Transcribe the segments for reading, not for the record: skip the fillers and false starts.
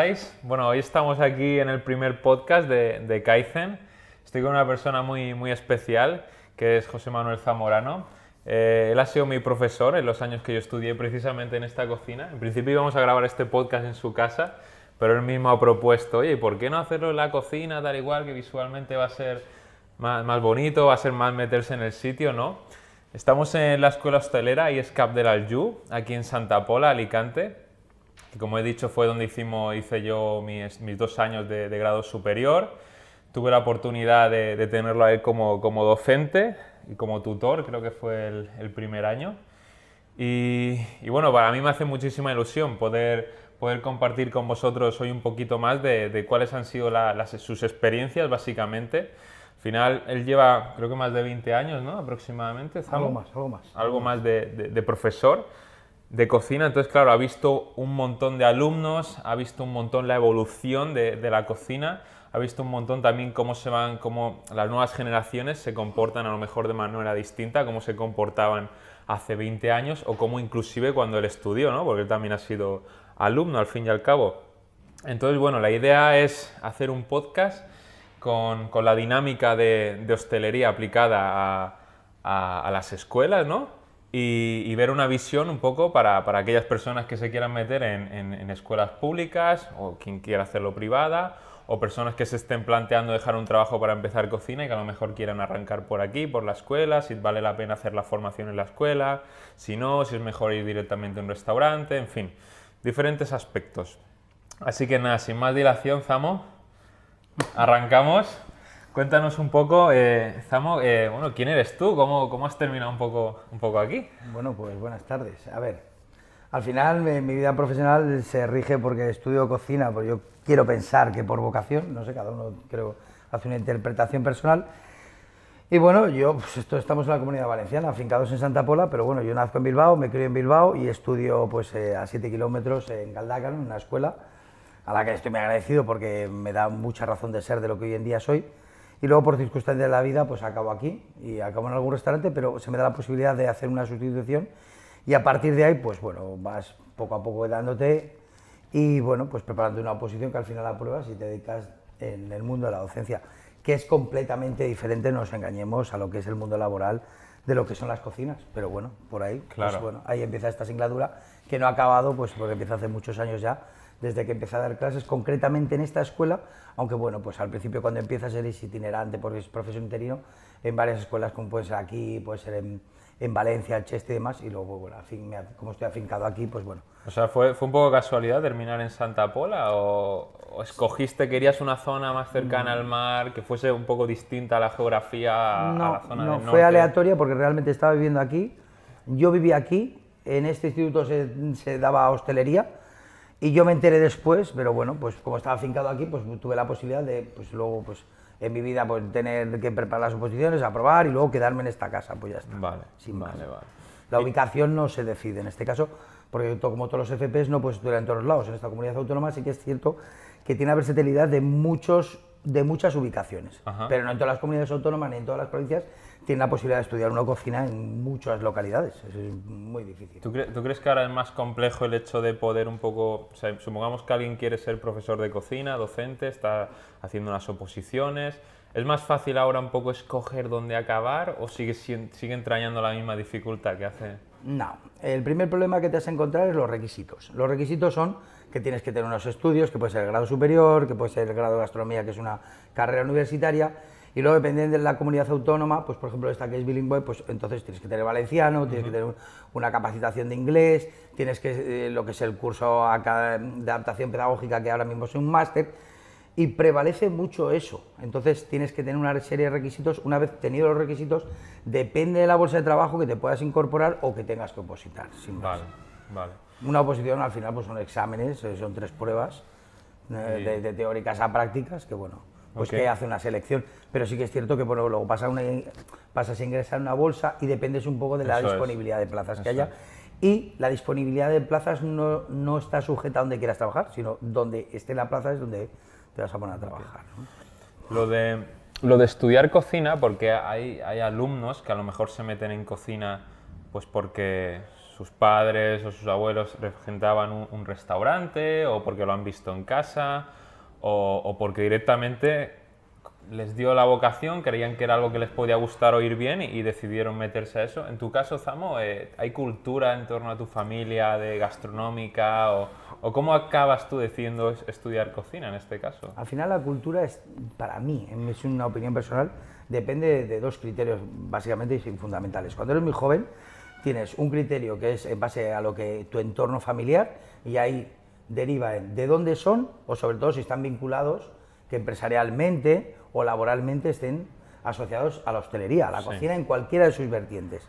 estáis? Bueno, hoy estamos aquí en el primer podcast de Kaizen. Estoy con una persona muy especial, que es José Manuel Zamorano. Él ha sido mi profesor en los años que yo estudié precisamente en esta cocina. En principio íbamos a grabar este podcast en su casa, pero él mismo ha propuesto, oye, ¿por qué no hacerlo en la cocina, tal igual, que visualmente va a ser más bonito, va a ser más meterse en el sitio, ¿no? Estamos en la escuela hostelera IESCAP del Aljub, aquí en Santa Pola, Alicante. Y como he dicho, fue donde hice yo mis 2 años de grado superior. Tuve la oportunidad de tenerlo a él como docente y como tutor, creo que fue el primer año. Y bueno, para mí me hace muchísima ilusión poder compartir con vosotros hoy un poquito más de cuáles han sido sus experiencias, básicamente. Al final, él lleva, creo que más de 20 años, ¿no? Aproximadamente. Algo más de profesor de cocina. Entonces, claro, ha visto un montón de alumnos, ha visto un montón la evolución de la cocina, ha visto un montón también cómo las nuevas generaciones se comportan a lo mejor de manera distinta, cómo se comportaban hace 20 años o cómo inclusive cuando él estudió, ¿no? Porque él también ha sido alumno al fin y al cabo. Entonces, bueno, la idea es hacer un podcast con la dinámica de hostelería aplicada a las escuelas, ¿no? Y ver una visión un poco para aquellas personas que se quieran meter en escuelas públicas o quien quiera hacerlo privada o personas que se estén planteando dejar un trabajo para empezar cocina y que a lo mejor quieran arrancar por aquí, por la escuela, si vale la pena hacer la formación en la escuela, si no, si es mejor ir directamente a un restaurante, en fin, diferentes aspectos. Así que nada, sin más dilación, Zamo, arrancamos. Cuéntanos un poco, Zamo, bueno, ¿quién eres tú? ¿Cómo has terminado un poco aquí? Bueno, pues buenas tardes. A ver, al final mi vida profesional se rige porque estudio cocina, pues yo quiero pensar que por vocación, no sé, cada uno creo hace una interpretación personal. Y bueno, estamos en la Comunidad Valenciana, afincados en Santa Pola, pero bueno, yo nazco en Bilbao, me crio en Bilbao y estudio pues a 7 kilómetros en Galdácano, en una escuela a la que estoy muy agradecido porque me da mucha razón de ser de lo que hoy en día soy. Y luego, por circunstancias de la vida, pues acabo aquí y acabo en algún restaurante, pero se me da la posibilidad de hacer una sustitución y a partir de ahí, pues bueno, vas poco a poco dándote y bueno, pues preparando una oposición que al final apruebas y te dedicas en el mundo de la docencia, que es completamente diferente, no nos engañemos, a lo que es el mundo laboral de lo que son las cocinas, pero bueno, por ahí, claro. Pues bueno, ahí empieza esta singladura que no ha acabado, pues porque empieza hace muchos años ya, desde que empecé a dar clases, concretamente en esta escuela, aunque bueno, pues al principio cuando empiezas eres itinerante porque es profesor interino en varias escuelas, como puede ser aquí, puede ser en Valencia, el Cheste y demás, y luego, bueno, como estoy afincado aquí, pues bueno. O sea, ¿fue un poco casualidad terminar en Santa Pola o escogiste, querías una zona más cercana al mar, que fuese un poco distinta a la geografía, a la zona del norte? No, fue aleatoria porque realmente estaba viviendo aquí, yo vivía aquí, en este instituto se daba hostelería, y yo me enteré después, pero bueno, pues como estaba afincado aquí, pues tuve la posibilidad de, pues luego, pues en mi vida, pues tener que preparar las oposiciones, aprobar y luego quedarme en esta casa, pues ya está. Vale, sin más. vale. La ubicación no se decide en este caso, porque como todos los FPs no puedes estudiar en todos lados. En esta comunidad autónoma sí que es cierto que tiene versatilidad de muchas ubicaciones, pero no en todas las comunidades autónomas ni en todas las provincias tienen la posibilidad de estudiar una cocina en muchas localidades. Eso es muy difícil. ¿Tú crees que ahora es más complejo el hecho de poder un poco, o sea, supongamos que alguien quiere ser profesor de cocina, docente, está haciendo unas oposiciones, ¿es más fácil ahora un poco escoger dónde acabar o sigue entrañando la misma dificultad que hace? No, el primer problema que te vas a encontrar es los requisitos. Los requisitos son que tienes que tener unos estudios, que puede ser el grado superior, que puede ser el grado de gastronomía, que es una carrera universitaria, y luego dependiendo de la comunidad autónoma, pues por ejemplo esta que es bilingüe, pues entonces tienes que tener valenciano, tienes que tener una capacitación de inglés, tienes que lo que es el curso de adaptación pedagógica, que ahora mismo es un máster, y prevalece mucho eso. Entonces tienes que tener una serie de requisitos. Una vez tenido los requisitos, depende de la bolsa de trabajo que te puedas incorporar o que tengas que opositar, sin más. Vale. Una oposición al final pues son exámenes, son 3 pruebas de teóricas a prácticas, que bueno, pues que hace una selección, pero sí que es cierto que bueno, luego pasas a ingresar en una bolsa y dependes un poco de la disponibilidad de plazas que haya. Y la disponibilidad de plazas no está sujeta a donde quieras trabajar, sino donde esté la plaza es donde te vas a poner a trabajar, ¿no? Lo de estudiar cocina, porque hay alumnos que a lo mejor se meten en cocina pues porque sus padres o sus abuelos regentaban un restaurante, o porque lo han visto en casa, o porque directamente les dio la vocación, creían que era algo que les podía gustar o ir bien y decidieron meterse a eso. En tu caso, Zamo, ¿hay cultura en torno a tu familia de gastronómica o cómo acabas tú decidiendo estudiar cocina en este caso? Al final la cultura es, para mí, es una opinión personal, depende de dos criterios básicamente y fundamentales. Cuando eres muy joven tienes un criterio que es en base a lo que tu entorno familiar y ahí deriva en de dónde son o sobre todo si están vinculados que empresarialmente o laboralmente estén asociados a la hostelería, a la cocina en cualquiera de sus vertientes.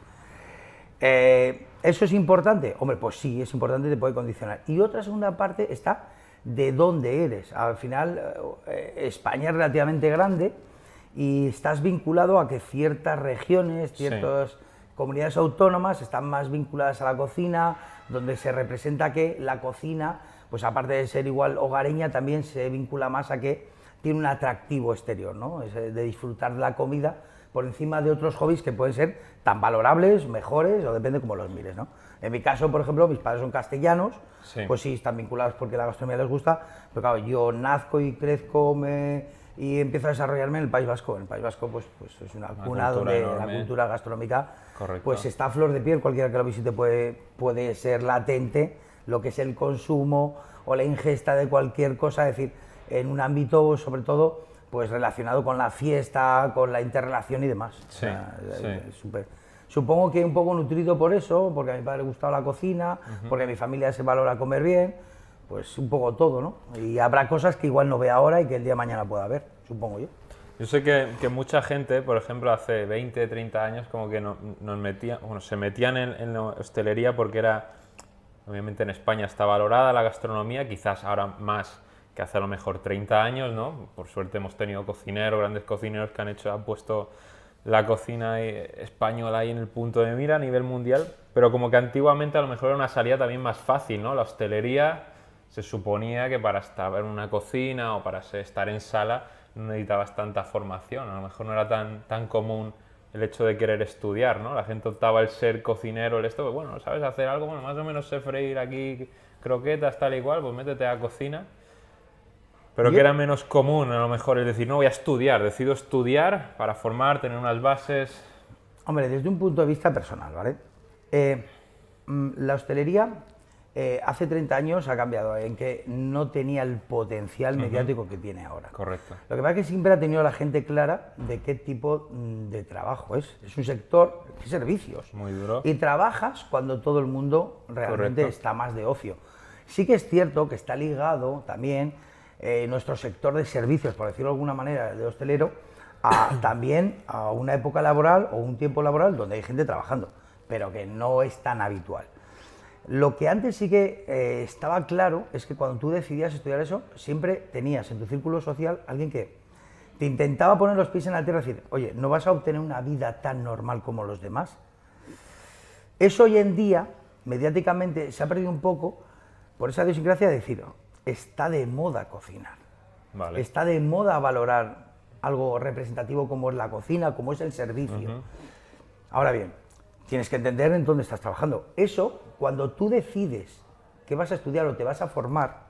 ¿Eso es importante? Hombre, pues sí, es importante, te puede condicionar. Y otra segunda parte está de dónde eres. Al final, España es relativamente grande y estás vinculado a que ciertas regiones, ciertas comunidades autónomas están más vinculadas a la cocina, donde se representa que la cocina, pues aparte de ser igual hogareña, también se vincula más a que tiene un atractivo exterior, ¿no? Es de disfrutar de la comida por encima de otros hobbies que pueden ser tan valorables, mejores, o depende cómo los mires, ¿no? En mi caso, por ejemplo, mis padres son castellanos, pues sí, están vinculados porque la gastronomía les gusta, pero claro, yo nazco y crezco y empiezo a desarrollarme en el País Vasco. En el País Vasco, pues es una cuna donde la cultura gastronómica pues está a flor de piel, cualquiera que lo visite puede ser latente lo que es el consumo o la ingesta de cualquier cosa, es decir, en un ámbito, sobre todo, pues relacionado con la fiesta, con la interrelación y demás. Sí, Supongo que un poco nutrido por eso, porque a mi padre le gustaba la cocina, porque a mi familia se valora comer bien, pues un poco todo, ¿no? Y habrá cosas que igual no ve ahora y que el día de mañana pueda ver, supongo yo. Yo sé que mucha gente, por ejemplo, hace 20, 30 años, como que se metían en la hostelería porque era, obviamente en España está valorada la gastronomía, quizás ahora más que hace a lo mejor 30 años, ¿no? Por suerte hemos tenido cocineros, grandes cocineros que han puesto la cocina española ahí en el punto de mira a nivel mundial, pero como que antiguamente a lo mejor era una salida también más fácil, ¿no? La hostelería se suponía que para estar en una cocina o para estar en sala no necesitabas tanta formación, a lo mejor no era tan común el hecho de querer estudiar, ¿no? La gente optaba el ser cocinero, el esto, pues bueno, ¿sabes hacer algo? Bueno, más o menos sé freír aquí croquetas, tal y cual, pues métete a cocina. Pero que era menos común, a lo mejor, es decir, no voy a estudiar, decido estudiar para formar, tener unas bases. Hombre, desde un punto de vista personal, ¿vale? La hostelería hace 30 años ha cambiado en que no tenía el potencial mediático que tiene ahora. Correcto. Lo que pasa es que siempre ha tenido la gente clara de qué tipo de trabajo es. Es un sector de servicios. Muy duro. Y trabajas cuando todo el mundo realmente está más de ocio. Sí que es cierto que está ligado también nuestro sector de servicios, por decirlo de alguna manera, de hostelero, también a una época laboral o un tiempo laboral donde hay gente trabajando, pero que no es tan habitual. Lo que antes sí que estaba claro es que cuando tú decidías estudiar eso, siempre tenías en tu círculo social alguien que te intentaba poner los pies en la tierra y decir, oye, no vas a obtener una vida tan normal como los demás. Eso hoy en día, mediáticamente, se ha perdido un poco por esa idiosincrasia de decir, está de moda cocinar, está de moda valorar algo representativo como es la cocina, como es el servicio. Ahora bien, tienes que entender en dónde estás trabajando. Eso, cuando tú decides que vas a estudiar o te vas a formar,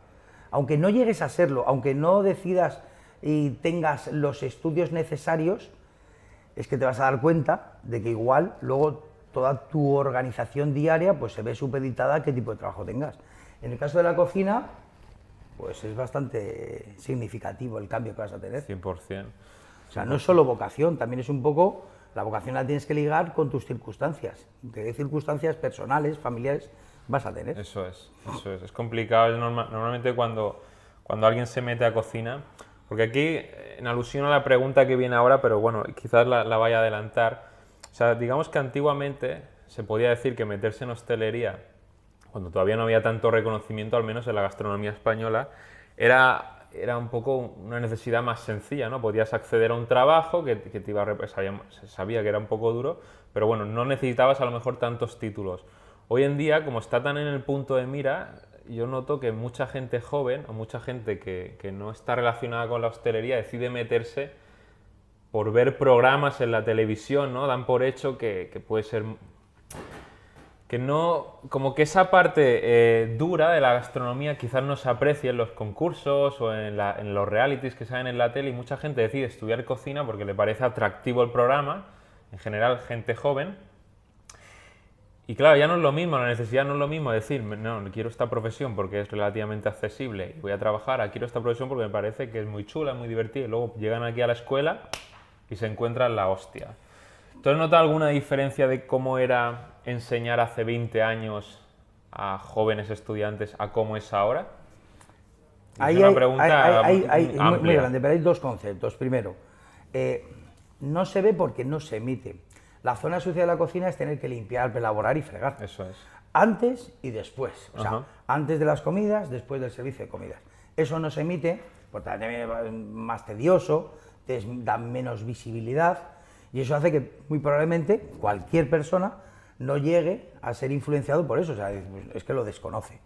aunque no llegues a serlo, aunque no decidas y tengas los estudios necesarios, es que te vas a dar cuenta de que igual luego toda tu organización diaria pues se ve supeditada a qué tipo de trabajo tengas. En el caso de la cocina, pues es bastante significativo el cambio que vas a tener. 100%. O sea, no es solo vocación, también es un poco, la vocación la tienes que ligar con tus circunstancias. ¿Qué circunstancias personales, familiares vas a tener? Eso es. Es complicado normalmente cuando alguien se mete a cocina, porque aquí, en alusión a la pregunta que viene ahora, pero bueno, quizás la vaya a adelantar, o sea, digamos que antiguamente se podía decir que meterse en hostelería, cuando todavía no había tanto reconocimiento, al menos en la gastronomía española, era un poco una necesidad más sencilla, ¿no? Podías acceder a un trabajo que te iba a se sabía que era un poco duro, pero bueno, no necesitabas a lo mejor tantos títulos. Hoy en día, como está tan en el punto de mira, yo noto que mucha gente joven o mucha gente que no está relacionada con la hostelería decide meterse por ver programas en la televisión, ¿no? Dan por hecho que puede ser que no, como que esa parte dura de la gastronomía quizás no se aprecie en los concursos o en los realities que salen en la tele, y mucha gente decide estudiar cocina porque le parece atractivo el programa, en general gente joven. Y claro, ya no es lo mismo, la necesidad no es lo mismo decir, no, quiero esta profesión porque es relativamente accesible y voy a trabajar, quiero esta profesión porque me parece que es muy chula, muy divertida, y luego llegan aquí a la escuela y se encuentran la hostia. ¿Tú has notado alguna diferencia de cómo era enseñar hace 20 años a jóvenes estudiantes a cómo es ahora? Es una pregunta muy, muy grande, pero hay dos conceptos. Primero, no se ve porque no se emite. La zona sucia de la cocina es tener que limpiar, elaborar y fregar. Eso es. Antes y después. O sea, antes de las comidas, después del servicio de comidas. Eso no se emite, porque también es más tedioso, te da menos visibilidad, y eso hace que muy probablemente cualquier persona no llegue a ser influenciado por eso. O sea, es que lo desconoce.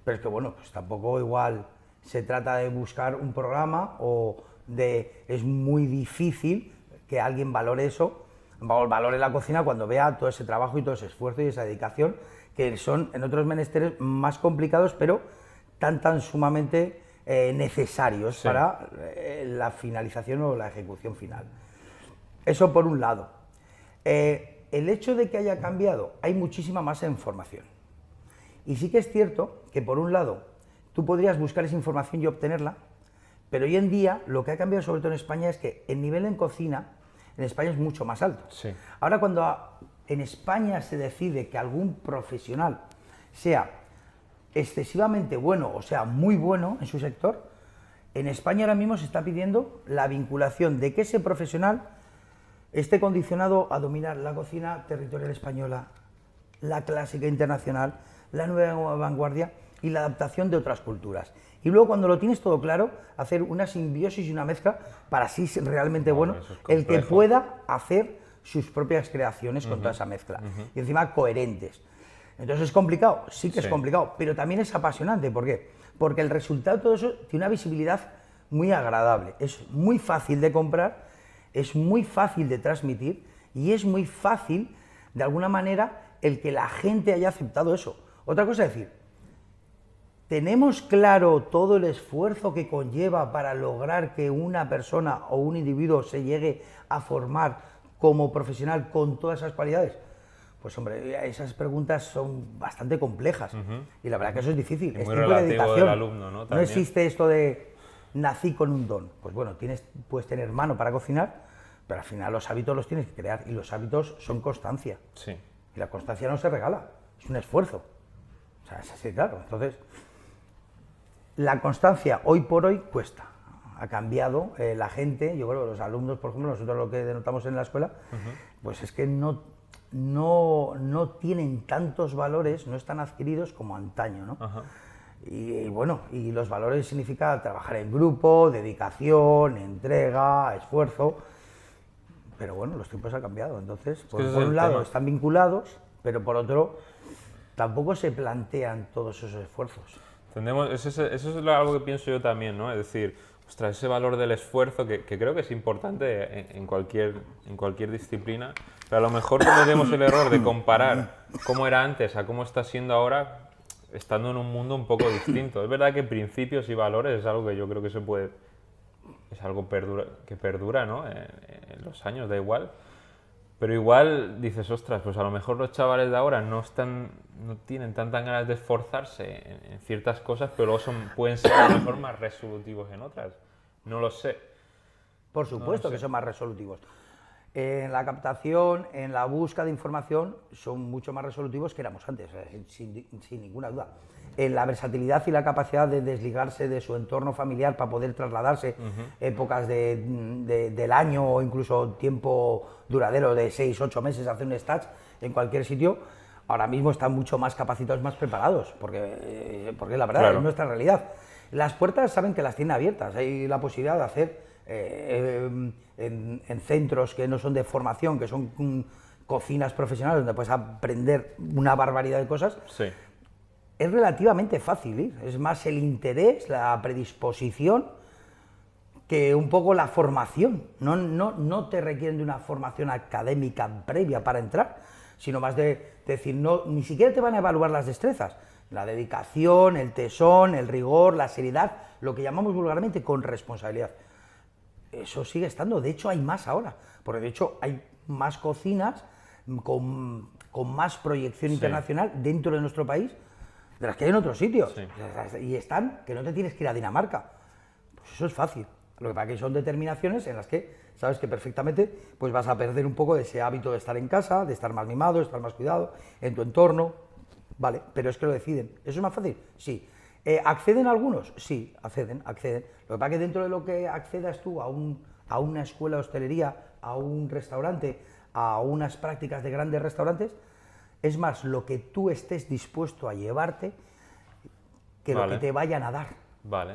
Pero es que bueno, pues tampoco igual se trata de buscar un programa o de... Es muy difícil que alguien valore eso, valore la cocina cuando vea todo ese trabajo y todo ese esfuerzo y esa dedicación, que son en otros menesteres más complicados, pero tan sumamente necesarios para la finalización o la ejecución final. Eso por un lado. El hecho de que haya cambiado, hay muchísima más información. Y sí que es cierto que por un lado tú podrías buscar esa información y obtenerla, pero hoy en día lo que ha cambiado sobre todo en España es que el nivel en cocina en España es mucho más alto. Sí. Ahora, cuando en España se decide que algún profesional sea excesivamente bueno o sea muy bueno en su sector, en España ahora mismo se está pidiendo la vinculación de que ese profesional esté condicionado a dominar la cocina territorial española, la clásica internacional, la nueva vanguardia y la adaptación de otras culturas. Y luego, cuando lo tienes todo claro, hacer una simbiosis y una mezcla para así ser realmente bueno el que pueda hacer sus propias creaciones con toda esa mezcla. Y encima coherentes. Entonces es complicado, sí que es complicado, pero también es apasionante. ¿Por qué? Porque el resultado de todo eso tiene una visibilidad muy agradable. Es muy fácil de comprar, es muy fácil de transmitir y es muy fácil, de alguna manera, el que la gente haya aceptado eso. Otra cosa es decir, ¿tenemos claro todo el esfuerzo que conlleva para lograr que una persona o un individuo se llegue a formar como profesional con todas esas cualidades? Pues hombre, esas preguntas son bastante complejas y la verdad que eso es difícil. Es muy relativo del alumno, ¿no? No existe esto de nací con un don. Pues bueno, puedes tener mano para cocinar, pero al final los hábitos los tienes que crear y los hábitos son constancia. Sí. Y la constancia no se regala, es un esfuerzo. O sea, es así, claro. Entonces, la constancia hoy por hoy cuesta. Ha cambiado la gente, yo creo que los alumnos, por ejemplo, nosotros lo que denotamos en la escuela, pues es que no tienen tantos valores, no están adquiridos como antaño, ¿no? Y bueno, y los valores significa trabajar en grupo, dedicación, entrega, esfuerzo, pero bueno, los tiempos han cambiado, entonces, por un lado están vinculados, pero por otro tampoco se plantean todos esos esfuerzos. Entendemos, eso es algo que pienso yo también, ¿no? Es decir, ostras, ese valor del esfuerzo que creo que es importante en cualquier disciplina, pero a lo mejor cometemos el error de comparar cómo era antes a cómo está siendo ahora, estando en un mundo un poco distinto. Es verdad que principios y valores es algo que yo creo que es algo que perdura, ¿no? En los años, da igual. Pero igual dices, ostras, pues a lo mejor los chavales de ahora no tienen tantas ganas de esforzarse en ciertas cosas, pero luego pueden ser a lo mejor más resolutivos en otras. No lo sé. Por supuesto que son más resolutivos. En la captación, en la búsqueda de información, son mucho más resolutivos que éramos antes, sin ninguna duda. En la versatilidad y la capacidad de desligarse de su entorno familiar para poder trasladarse épocas del año o incluso tiempo duradero de 6, 8 meses a hacer un stage en cualquier sitio, ahora mismo están mucho más capacitados, más preparados, porque la verdad es nuestra realidad. Las puertas saben que las tienen abiertas, hay la posibilidad de hacer en centros que no son de formación, que son cocinas profesionales, donde puedes aprender una barbaridad de cosas. Sí. Es relativamente fácil ir, es más el interés, la predisposición, que un poco la formación. No te requieren de una formación académica previa para entrar, sino más de decir, no, ni siquiera te van a evaluar las destrezas, la dedicación, el tesón, el rigor, la seriedad, lo que llamamos vulgarmente con responsabilidad. Eso sigue estando, de hecho hay más ahora, porque de hecho hay más cocinas con más proyección internacional dentro de nuestro país de las que hay en otros sitios. Sí. Y están que no te tienes que ir a Dinamarca. Pues eso es fácil. Lo que pasa es que son determinaciones en las que sabes que perfectamente pues vas a perder un poco ese hábito de estar en casa, de estar más mimado, de estar más cuidado en tu entorno. Vale, pero es que lo deciden. ¿Eso es más fácil? Sí. ¿Acceden algunos? Sí, acceden. Lo que pasa es que dentro de lo que accedas tú a una escuela de hostelería, a un restaurante, a unas prácticas de grandes restaurantes, es más lo que tú estés dispuesto a llevarte que lo que te vayan a dar. Vale.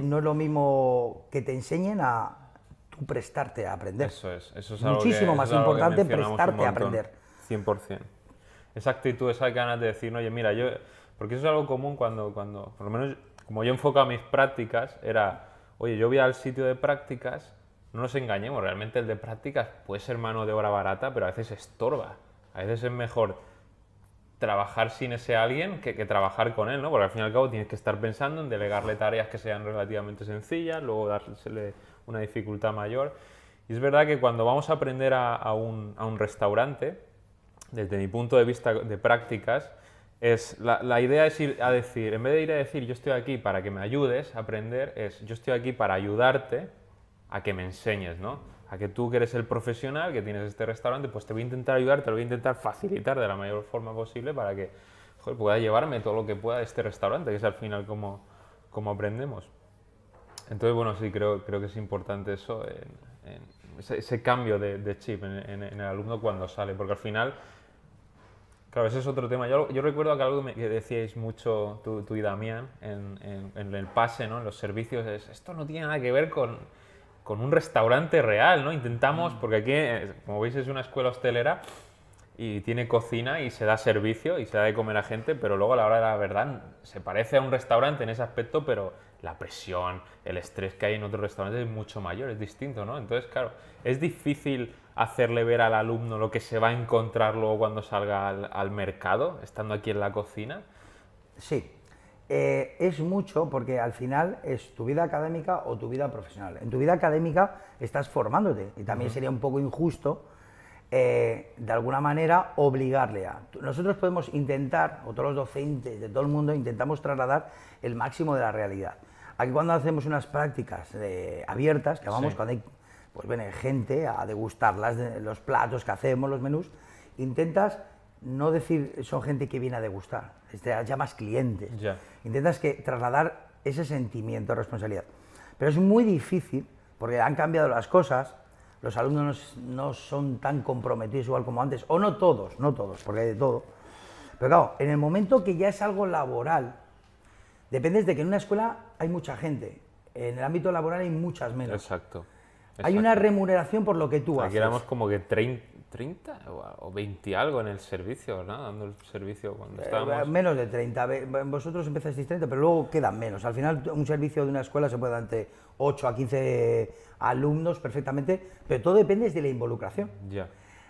No es lo mismo que te enseñen a tú prestarte a aprender. Eso es algo muchísimo más importante prestarte a aprender. 100%. Esa actitud, esas ganas de decir, oye, mira, porque eso es algo común cuando, por lo menos, como yo enfoco a mis prácticas, era, oye, yo voy al sitio de prácticas, no nos engañemos, realmente el de prácticas puede ser mano de obra barata, pero a veces estorba. A veces es mejor trabajar sin ese alguien que trabajar con él, ¿no? Porque al fin y al cabo tienes que estar pensando en delegarle tareas que sean relativamente sencillas, luego dársele una dificultad mayor. Y es verdad que cuando vamos a aprender a un restaurante, desde mi punto de vista de prácticas, la idea es ir a decir, en vez de ir a decir yo estoy aquí para que me ayudes a aprender, es yo estoy aquí para ayudarte a que me enseñes, ¿no? A que tú que eres el profesional, que tienes este restaurante, pues te voy a intentar ayudar, te lo voy a intentar facilitar de la mayor forma posible para que pueda llevarme todo lo que pueda de este restaurante, que es al final como aprendemos. Entonces, bueno, sí, creo que es importante eso, ese cambio de chip en el alumno cuando sale, porque al final, claro, ese es otro tema. Yo recuerdo que algo que decíais mucho tú y Damián en el pase, ¿no? En los servicios, esto no tiene nada que ver con un restaurante real, ¿no? Intentamos, porque aquí, como veis, es una escuela hostelera y tiene cocina y se da servicio y se da de comer a gente, pero luego a la hora de la verdad se parece a un restaurante en ese aspecto, pero la presión, el estrés que hay en otros restaurantes es mucho mayor, es distinto, ¿no? Entonces, claro, es difícil hacerle ver al alumno lo que se va a encontrar luego cuando salga al mercado, estando aquí en la cocina. Sí. Es mucho porque al final es tu vida académica o tu vida profesional. En tu vida académica estás formándote y también sería un poco injusto de alguna manera obligarle a... Nosotros podemos intentar, o todos los docentes de todo el mundo, intentamos trasladar el máximo de la realidad. Aquí cuando hacemos unas prácticas abiertas, que vamos, cuando hay, pues viene gente a degustar los platos que hacemos, los menús, intentas no decir son gente que viene a degustar, llamas clientes. Intentas trasladar ese sentimiento de responsabilidad. Pero es muy difícil, porque han cambiado las cosas, los alumnos no son tan comprometidos igual como antes, o no todos, porque hay de todo. Pero claro, en el momento que ya es algo laboral, dependes de que en una escuela hay mucha gente, en el ámbito laboral hay muchas menos. Exacto. Hay una remuneración por lo que tú haces. Aquí éramos como que 30 o 20 algo en el servicio, ¿no? Dando el servicio cuando estábamos... Menos de 30. Vosotros empezasteis 30, pero luego quedan menos. Al final, un servicio de una escuela se puede dar entre 8 a 15 alumnos perfectamente, pero todo depende de la involucración. Ya.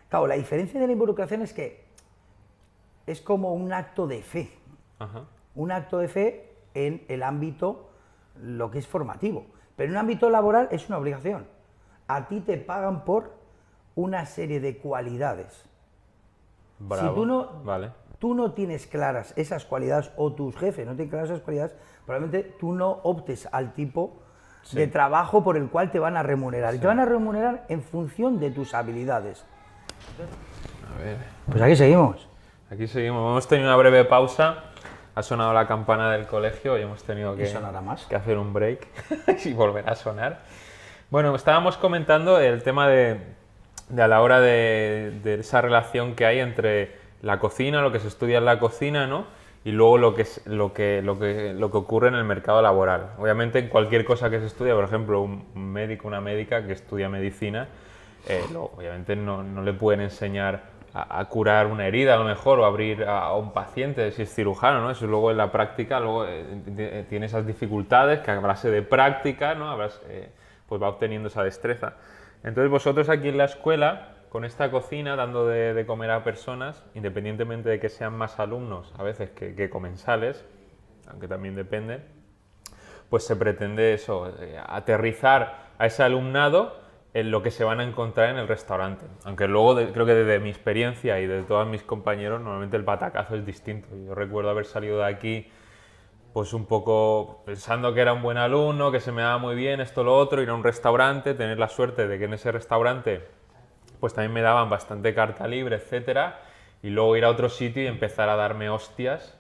Claro, la diferencia de la involucración es que es como un acto de fe. Ajá. Un acto de fe en el ámbito, lo que es formativo. Pero en un ámbito laboral es una obligación. A ti te pagan por una serie de cualidades. Bravo. Si tú no tienes claras esas cualidades, o tus jefes no tienen claras esas cualidades, probablemente tú no optes al tipo de trabajo por el cual te van a remunerar. Y te van a remunerar en función de tus habilidades. A ver. Pues aquí seguimos. Aquí seguimos. Hemos tenido una breve pausa. Ha sonado la campana del colegio y hemos tenido que hacer un break y volver a sonar. Bueno, estábamos comentando el tema de a la hora de esa relación que hay entre la cocina, lo que se estudia en la cocina, ¿no? Y luego lo que ocurre en el mercado laboral. Obviamente, en cualquier cosa que se estudia, por ejemplo, un médico, una médica que estudia medicina, obviamente no le pueden enseñar a curar una herida a lo mejor, o abrir a un paciente si es cirujano, ¿no? Eso luego en la práctica tiene esas dificultades que a base de práctica, ¿no? Pues va obteniendo esa destreza. Entonces vosotros aquí en la escuela con esta cocina, dando de comer a personas, independientemente de que sean más alumnos a veces que comensales, aunque también depende, pues se pretende eso, aterrizar a ese alumnado en lo que se van a encontrar en el restaurante. Aunque luego creo que desde mi experiencia y de todos mis compañeros, normalmente el batacazo es distinto. Yo recuerdo haber salido de aquí pues un poco pensando que era un buen alumno, que se me daba muy bien esto, lo otro, ir a un restaurante, tener la suerte de que en ese restaurante pues también me daban bastante carta libre, etcétera, y luego ir a otro sitio y empezar a darme hostias.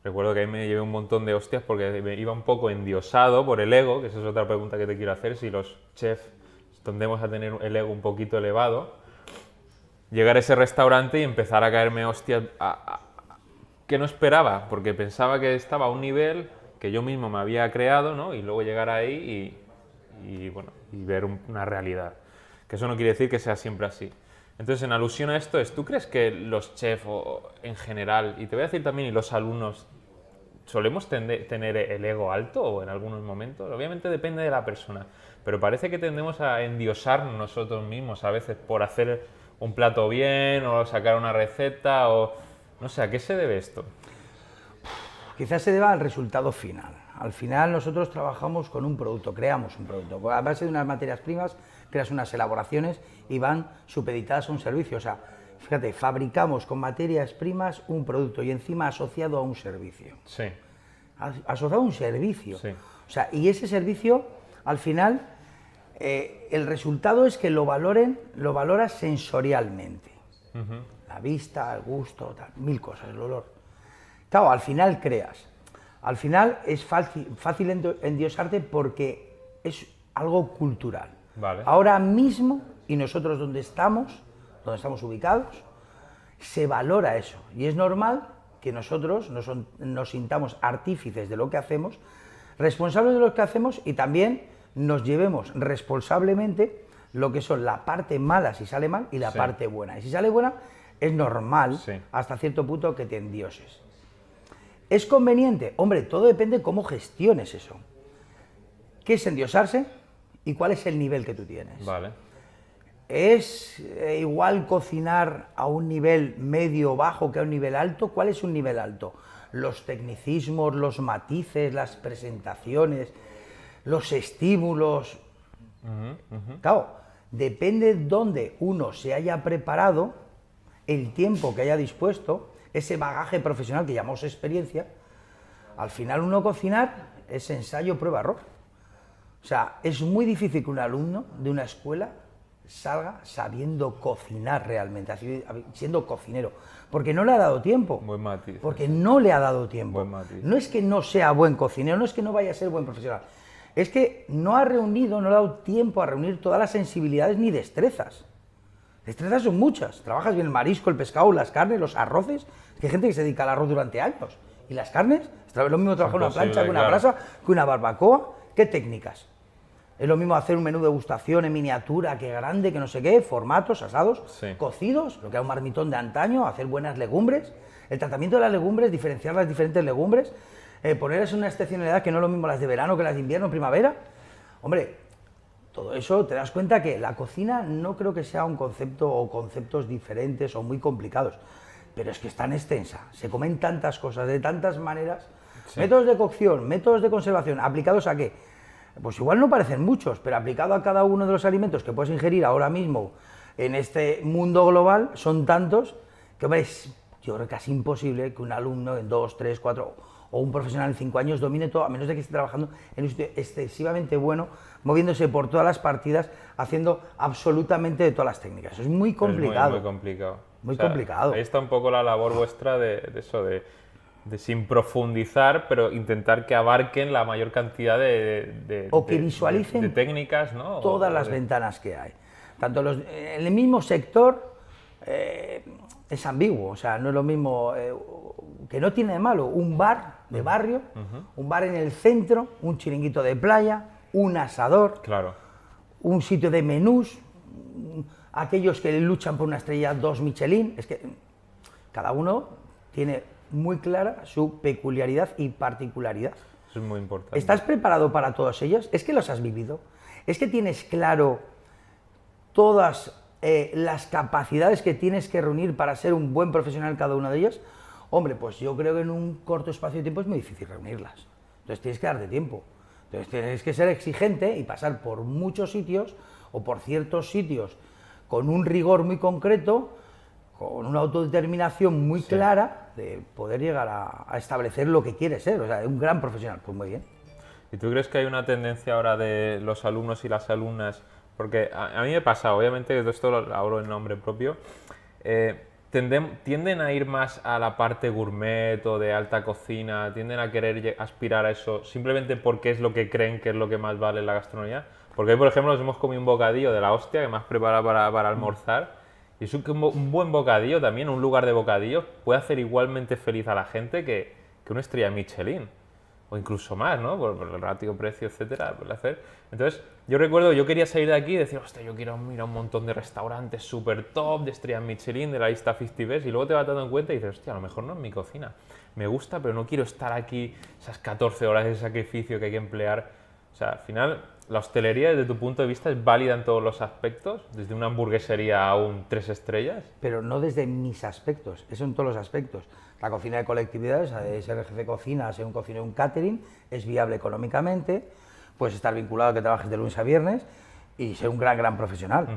Recuerdo que ahí me llevé un montón de hostias porque me iba un poco endiosado por el ego, que esa es otra pregunta que te quiero hacer, si los chefs tendemos a tener el ego un poquito elevado. Llegar a ese restaurante y empezar a caerme hostias que no esperaba, porque pensaba que estaba a un nivel que yo mismo me había creado, ¿no? Y luego llegar ahí bueno, y ver una realidad. Que eso no quiere decir que sea siempre así. Entonces, en alusión a esto, ¿tú crees que los chefs en general, y te voy a decir también, y los alumnos, solemos tener el ego alto o en algunos momentos? Obviamente depende de la persona, pero parece que tendemos a endiosarnos nosotros mismos a veces por hacer un plato bien o sacar una receta o... No sé, ¿a qué se debe esto? Quizás se deba al resultado final. Al final nosotros trabajamos con un producto, creamos un producto. A base de unas materias primas, creas unas elaboraciones y van supeditadas a un servicio. O sea, fíjate, fabricamos con materias primas un producto y encima asociado a un servicio. Sí. Asociado a un servicio. Sí. O sea, y ese servicio, al final, el resultado es que lo valoras sensorialmente. La vista, el gusto, tal, mil cosas, el olor. Claro, al final creas. Al final es fácil endiosarte porque es algo cultural. Vale. Ahora mismo, y nosotros donde estamos ubicados, se valora eso. Y es normal que nosotros nos sintamos artífices de lo que hacemos, responsables de lo que hacemos y también nos llevemos responsablemente lo que son la parte mala si sale mal y la parte buena. Y si sale buena, es normal hasta cierto punto que te endioses. ¿Es conveniente? Hombre, todo depende de cómo gestiones eso. ¿Qué es endiosarse? ¿Y cuál es el nivel que tú tienes? Vale. ¿Es igual cocinar a un nivel medio o bajo que a un nivel alto? ¿Cuál es un nivel alto? Los tecnicismos, los matices, las presentaciones, los estímulos. Claro, depende de dónde uno se haya preparado, el tiempo que haya dispuesto, ese bagaje profesional que llamamos experiencia. Al final uno cocinar es ensayo, prueba, error. O sea, es muy difícil que un alumno de una escuela salga sabiendo cocinar realmente, siendo cocinero, porque no le ha dado tiempo. Buen matiz. Porque no le ha dado tiempo. Buen matiz. No es que no sea buen cocinero, no es que no vaya a ser buen profesional, es que no ha dado tiempo a reunir todas las sensibilidades ni destrezas. Destrezas son muchas. Trabajas bien el marisco, el pescado, las carnes, los arroces. Es que hay gente que se dedica al arroz durante años. ¿Y las carnes? Es lo mismo trabajar una plancha que una brasa, que una barbacoa. ¿Qué técnicas? Es lo mismo hacer un menú de degustación en miniatura, que grande, que no sé qué, formatos, asados, cocidos, lo que era un marmitón de antaño, hacer buenas legumbres. El tratamiento de las legumbres, diferenciar las diferentes legumbres, ponerles una excepcionalidad que no es lo mismo las de verano que las de invierno, primavera. Hombre, todo eso te das cuenta que la cocina no creo que sea un concepto o conceptos diferentes o muy complicados, pero es que es tan extensa, se comen tantas cosas de tantas maneras, métodos de cocción, métodos de conservación, ¿aplicados a qué? Pues igual no parecen muchos, pero aplicado a cada uno de los alimentos que puedes ingerir ahora mismo en este mundo global, son tantos que, hombre, yo creo que es imposible que un alumno en 2, 3, 4 o un profesional en 5 años domine todo, a menos de que esté trabajando en un sitio excesivamente bueno, moviéndose por todas las partidas, haciendo absolutamente de todas las técnicas. Es muy complicado. Es muy complicado. Muy complicado. Ahí está un poco la labor vuestra de eso, de sin profundizar, pero intentar que abarquen la mayor cantidad o que visualicen de técnicas, ¿no? Todas las ventanas que hay. Tanto en el mismo sector es ambiguo, o sea, no es lo mismo, que no tiene de malo, un bar de barrio, un bar en el centro, un chiringuito de playa, un asador, un sitio de menús, aquellos que luchan por una estrella 2 Michelin, es que cada uno tiene muy clara su peculiaridad y particularidad. Eso es muy importante. ¿Estás preparado para todos ellos? ¿Es que los has vivido? ¿Es que tienes claro todas las capacidades que tienes que reunir para ser un buen profesional cada uno de ellos, hombre, pues yo creo que en un corto espacio de tiempo es muy difícil reunirlas. Entonces tienes que darte tiempo. Entonces tienes que ser exigente y pasar por muchos sitios o por ciertos sitios con un rigor muy concreto, con una autodeterminación muy clara de poder llegar a establecer lo que quieres ser, o sea, un gran profesional. Pues muy bien. ¿Y tú crees que hay una tendencia ahora de los alumnos y las alumnas? Porque a mí me pasa, obviamente, todo esto lo hablo en nombre propio, tienden a ir más a la parte gourmet o de alta cocina, tienden a querer aspirar a eso simplemente porque es lo que creen que es lo que más vale en la gastronomía. Porque hoy, por ejemplo, nos hemos comido un bocadillo de la hostia que me has preparado para almorzar. Y es un buen bocadillo también, un lugar de bocadillo, puede hacer igualmente feliz a la gente que una estrella Michelin. O incluso más, ¿no? Por el ratio precio, etcétera, puede hacer. Entonces, yo recuerdo, yo quería salir de aquí y decir, hostia, yo quiero ir a un montón de restaurantes súper top, de estrellas Michelin, de la lista 50 Best, y luego te vas dando en cuenta y dices, hostia, a lo mejor no es mi cocina. Me gusta, pero no quiero estar aquí esas 14 horas de sacrificio que hay que emplear. O sea, al final, la hostelería, desde tu punto de vista, es válida en todos los aspectos, desde una hamburguesería a un 3 estrellas. Pero no desde mis aspectos, eso en todos los aspectos. La cocina de colectividades, ser jefe de cocina, ser un cocinero, un catering, es viable económicamente, puedes estar vinculado a que trabajes de lunes a viernes y ser un gran profesional.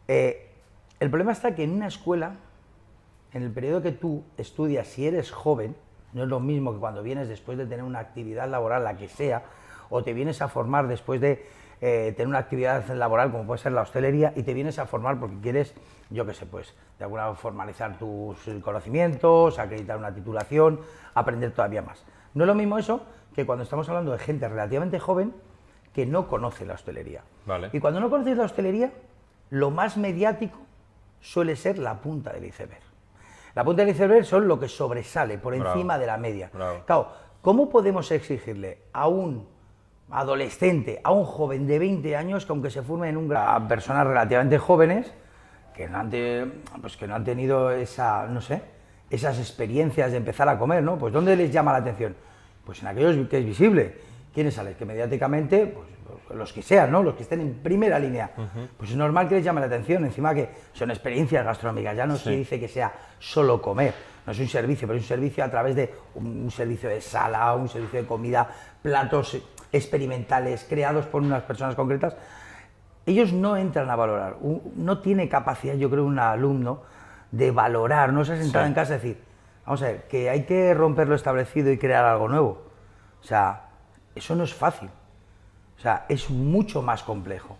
El problema está que en una escuela, en el periodo que tú estudias, si eres joven, no es lo mismo que cuando vienes después de tener una actividad laboral, la que sea, o te vienes a formar después de tener una actividad laboral como puede ser la hostelería y te vienes a formar porque quieres, yo qué sé, pues de alguna forma formalizar tus conocimientos, acreditar una titulación, aprender todavía más. No es lo mismo eso que cuando estamos hablando de gente relativamente joven que no conoce la hostelería. Vale. Y cuando no conoces la hostelería, lo más mediático suele ser la punta del iceberg. La punta del iceberg son lo que sobresale por encima de la media. Claro, ¿cómo podemos exigirle a un adolescente, a un joven de 20 años que aunque se forme en a personas relativamente jóvenes que no han tenido esas experiencias de empezar a comer, ¿no? Pues ¿dónde les llama la atención? Pues en aquellos que es visible. ¿Quiénes salen? Que mediáticamente, pues los que sean, ¿no? Los que estén en primera línea. Pues es normal que les llame la atención, encima que son experiencias gastronómicas, ya no se dice que sea solo comer, no es un servicio, pero es un servicio a través de un servicio de sala, un servicio de comida, platos experimentales creados por unas personas concretas. Ellos no entran a valorar, no tiene capacidad, yo creo, un alumno de valorar, no se ha sentado en casa y decir, vamos a ver, que hay que romper lo establecido y crear algo nuevo. O sea, eso no es fácil, o sea, es mucho más complejo.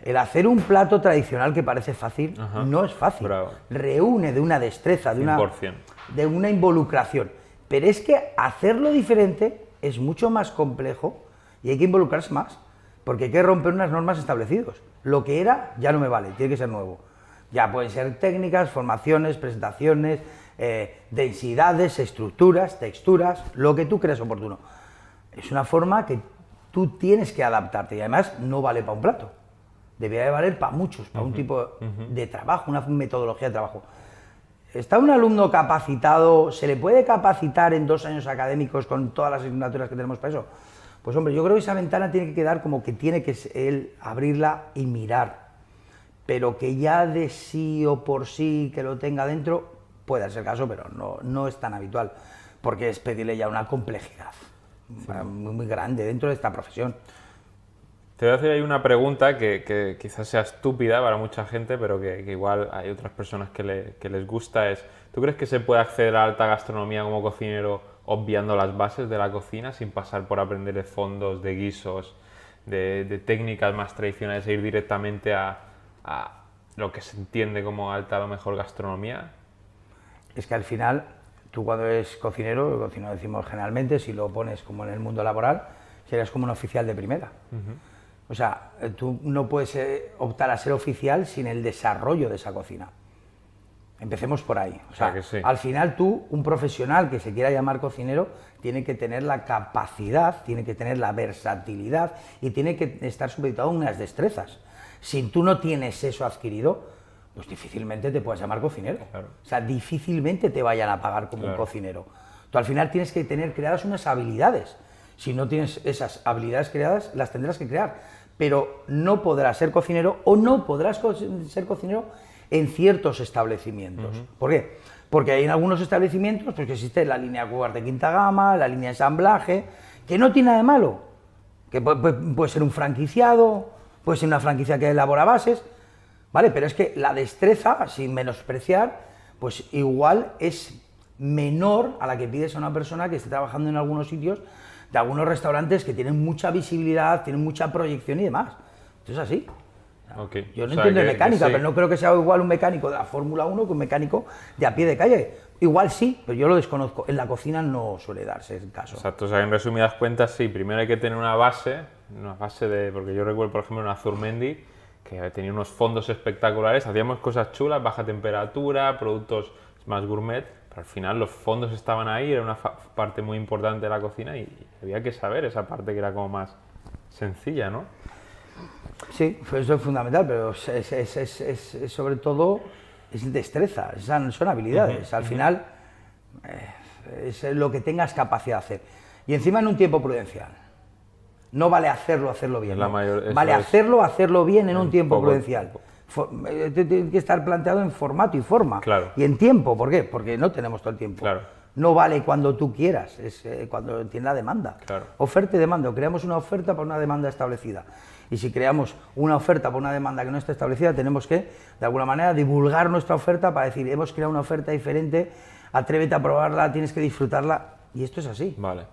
El hacer un plato tradicional que parece fácil no es fácil. Bravo. Reúne de una destreza, de 100%. de una involucración. Pero es que hacerlo diferente es mucho más complejo y hay que involucrarse más, porque hay que romper unas normas establecidas. Lo que era ya no me vale, tiene que ser nuevo. Ya pueden ser técnicas, formaciones, presentaciones, densidades, estructuras, texturas, lo que tú creas oportuno. Es una forma que tú tienes que adaptarte y además no vale para un plato. Debería de valer para muchos, para un tipo de trabajo, una metodología de trabajo. ¿Está un alumno capacitado? ¿Se le puede capacitar en 2 años académicos con todas las asignaturas que tenemos para eso? Pues hombre, yo creo que esa ventana tiene que quedar como que tiene que él abrirla y mirar. Pero que ya de sí o por sí que lo tenga dentro, puede ser el caso, pero no es tan habitual. Porque es pedirle ya una complejidad muy grande dentro de esta profesión. Te voy a hacer ahí una pregunta que quizás sea estúpida para mucha gente, pero que igual hay otras personas que les gusta. ¿Tú crees que se puede acceder a alta gastronomía como cocinero obviando las bases de la cocina, sin pasar por aprender de fondos, de guisos, de técnicas más tradicionales e ir directamente a lo que se entiende como alta, a lo mejor, gastronomía? Es que al final, tú cuando eres cocinero, decimos generalmente, si lo pones como en el mundo laboral, serás como un oficial de primera. O sea, tú no puedes optar a ser oficial sin el desarrollo de esa cocina. Empecemos por ahí. O sea, que sí. Al final tú, un profesional que se quiera llamar cocinero, tiene que tener la capacidad, tiene que tener la versatilidad y tiene que estar supeditado a unas destrezas. Si tú no tienes eso adquirido, pues difícilmente te puedes llamar cocinero. Claro. O sea, difícilmente te vayan a pagar como un cocinero. Tú al final tienes que tener creadas unas habilidades. Si no tienes esas habilidades creadas, las tendrás que crear. Pero no podrás ser cocinero o no podrás ser cocinero en ciertos establecimientos. ¿Por qué? Porque hay en algunos establecimientos pues, que existe la línea cuart de quinta gama, la línea de ensamblaje, que no tiene nada de malo, que puede ser un franquiciado, puede ser una franquicia que elabora bases, ¿vale? Pero es que la destreza, sin menospreciar, pues igual es menor a la que pides a una persona que esté trabajando en algunos sitios de algunos restaurantes que tienen mucha visibilidad, tienen mucha proyección y demás. Esto es así. Okay. Yo no entiendo de mecánica, pero no creo que sea igual un mecánico de la Fórmula 1 que un mecánico de a pie de calle. Igual sí, pero yo lo desconozco. En la cocina no suele darse el caso. Exacto, o sea, en resumidas cuentas, sí, primero hay que tener una base de... Porque yo recuerdo, por ejemplo, en Azurmendi, que tenía unos fondos espectaculares, hacíamos cosas chulas, baja temperatura, productos más gourmet, pero al final los fondos estaban ahí, era una parte muy importante de la cocina y había que saber esa parte que era como más sencilla, ¿no? Sí, eso es fundamental, pero es sobre todo es destreza, son habilidades. Al final es lo que tengas capacidad de hacer. Y encima en un tiempo prudencial. No vale hacerlo bien. ¿No? Vale hacerlo bien en un tiempo prudencial. Tiene que estar planteado en formato y forma. Claro. Y en tiempo, ¿por qué? Porque no tenemos todo el tiempo. Claro. No vale cuando tú quieras, es cuando tiene la demanda. Claro. Oferta y demanda. Creamos una oferta para una demanda establecida. Y si creamos una oferta para una demanda que no está establecida, tenemos que, de alguna manera, divulgar nuestra oferta para decir, hemos creado una oferta diferente, atrévete a probarla, tienes que disfrutarla. Y esto es así. Vale.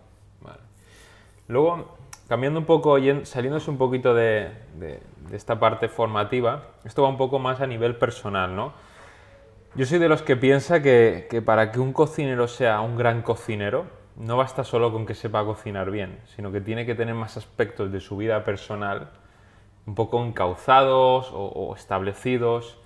Luego, cambiando un poco, saliéndose un poquito de esta parte formativa, esto va un poco más a nivel personal, ¿no? Yo soy de los que piensa que para que un cocinero sea un gran cocinero, no basta solo con que sepa cocinar bien, sino que tiene que tener más aspectos de su vida personal un poco encauzados o establecidos.